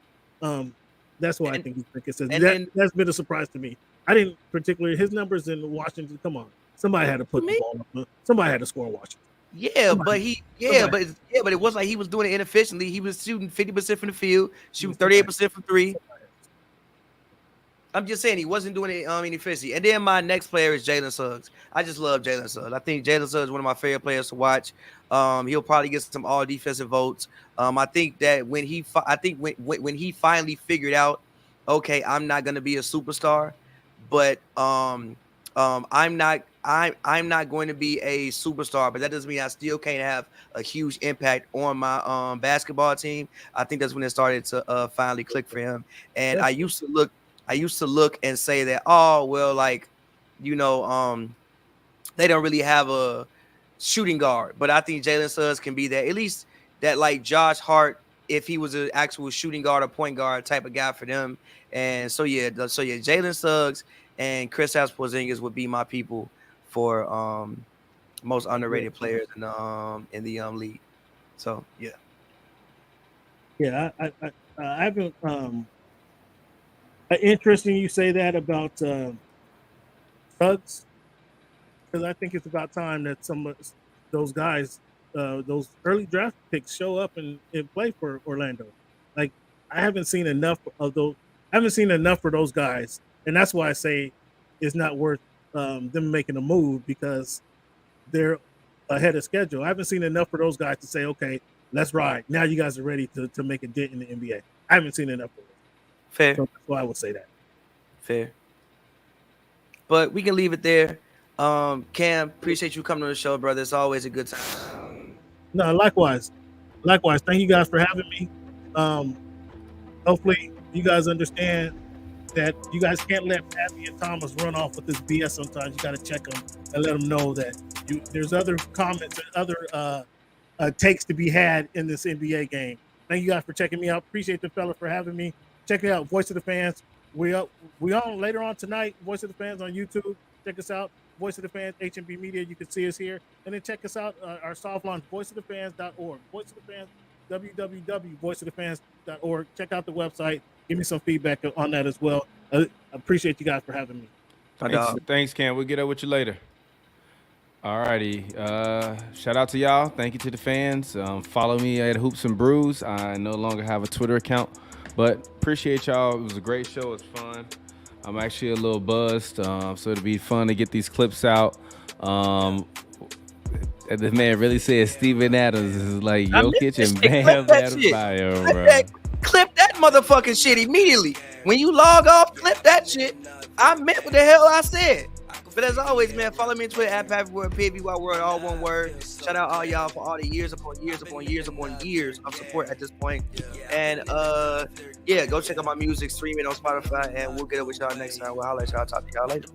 That's why I think he's been consistent. That's been a surprise to me. I didn't particularly his numbers in Washington. Come on, somebody had to put the ball up. Somebody had to score Washington. But it wasn't like he was doing it inefficiently. He was shooting 50% from the field, shooting 38% from 3. I'm just saying he wasn't doing it inefficiently. And then my next player is Jalen Suggs. I just love Jalen Suggs. I think Jalen Suggs is one of my favorite players to watch. He'll probably get some all defensive votes. I think that when he finally figured out, okay, I'm not going to be a superstar, but I'm not going to be a superstar, but that doesn't mean I still can't have a huge impact on my basketball team. I think that's when it started to finally click for him. And I used to look and say that, oh, well, like, they don't really have a shooting guard. But I think Jalen Suggs can be that, at least that, like Josh Hart, if he was an actual shooting guard or point guard type of guy for them. And Jalen Suggs and Kristaps Porzingis would be my people for most underrated players in the league. So yeah. Yeah, I haven't. Interesting you say that about Suggs, because I think it's about time that some of those guys, those early draft picks, show up and play for Orlando. Like, I haven't seen enough of those. I haven't seen enough for those guys, and that's why I say it's not worth them making a move, because they're ahead of schedule. I haven't seen enough for those guys to say, okay, let's ride. Now you guys are ready to make a dent in the NBA. I haven't seen enough of it. Fair. So that's why I would say that. Fair. But we can leave it there. Cam, appreciate you coming on the show, brother. It's always a good time. No, likewise. Thank you guys for having me. Hopefully you guys understand that you guys can't let Pavy and Thomas run off with this BS sometimes. You got to check them and let them know that there's other comments and other takes to be had in this NBA game. Thank you guys for checking me out. Appreciate the fella for having me. Check it out, Voice of the Fans. We on later on tonight, Voice of the Fans on YouTube. Check us out. Voice of the Fans, HMB Media. You can see us here. And then check us out, our soft launch, voiceofthefans.org. Voice of the Fans, www.voiceofthefans.org. Check out the website. Give me some feedback on that as well. I appreciate you guys for having me. Thanks, Cam. We'll get up with you later. All righty. Shout out to y'all. Thank you to the fans. Follow me at HoopsNBrews. I no longer have a Twitter account, but appreciate y'all. It was a great show. It's fun. I'm actually a little buzzed, so it'll be fun to get these clips out. The man really said Steven Adams is like Jokic and Bam Adebayo, bro. Clip that motherfucking shit immediately. When you log off, clip that shit. I meant what the hell I said. But as always, man, follow me on Twitter at pavyworld, pavyworld, all one word. Shout out all y'all for all the years upon years upon years upon years of support at this point. And yeah, go check out my music, stream it on Spotify, and we'll get up with y'all next time. We'll holler at y'all. Talk to y'all later.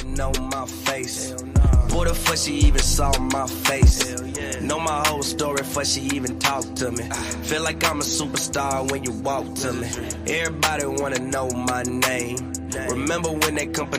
Know my face. What the fuck she even saw my face? Know my whole story before she even talked to me. Feel like I'm a superstar when you walk to me. Everybody wanna know my name. Remember when they come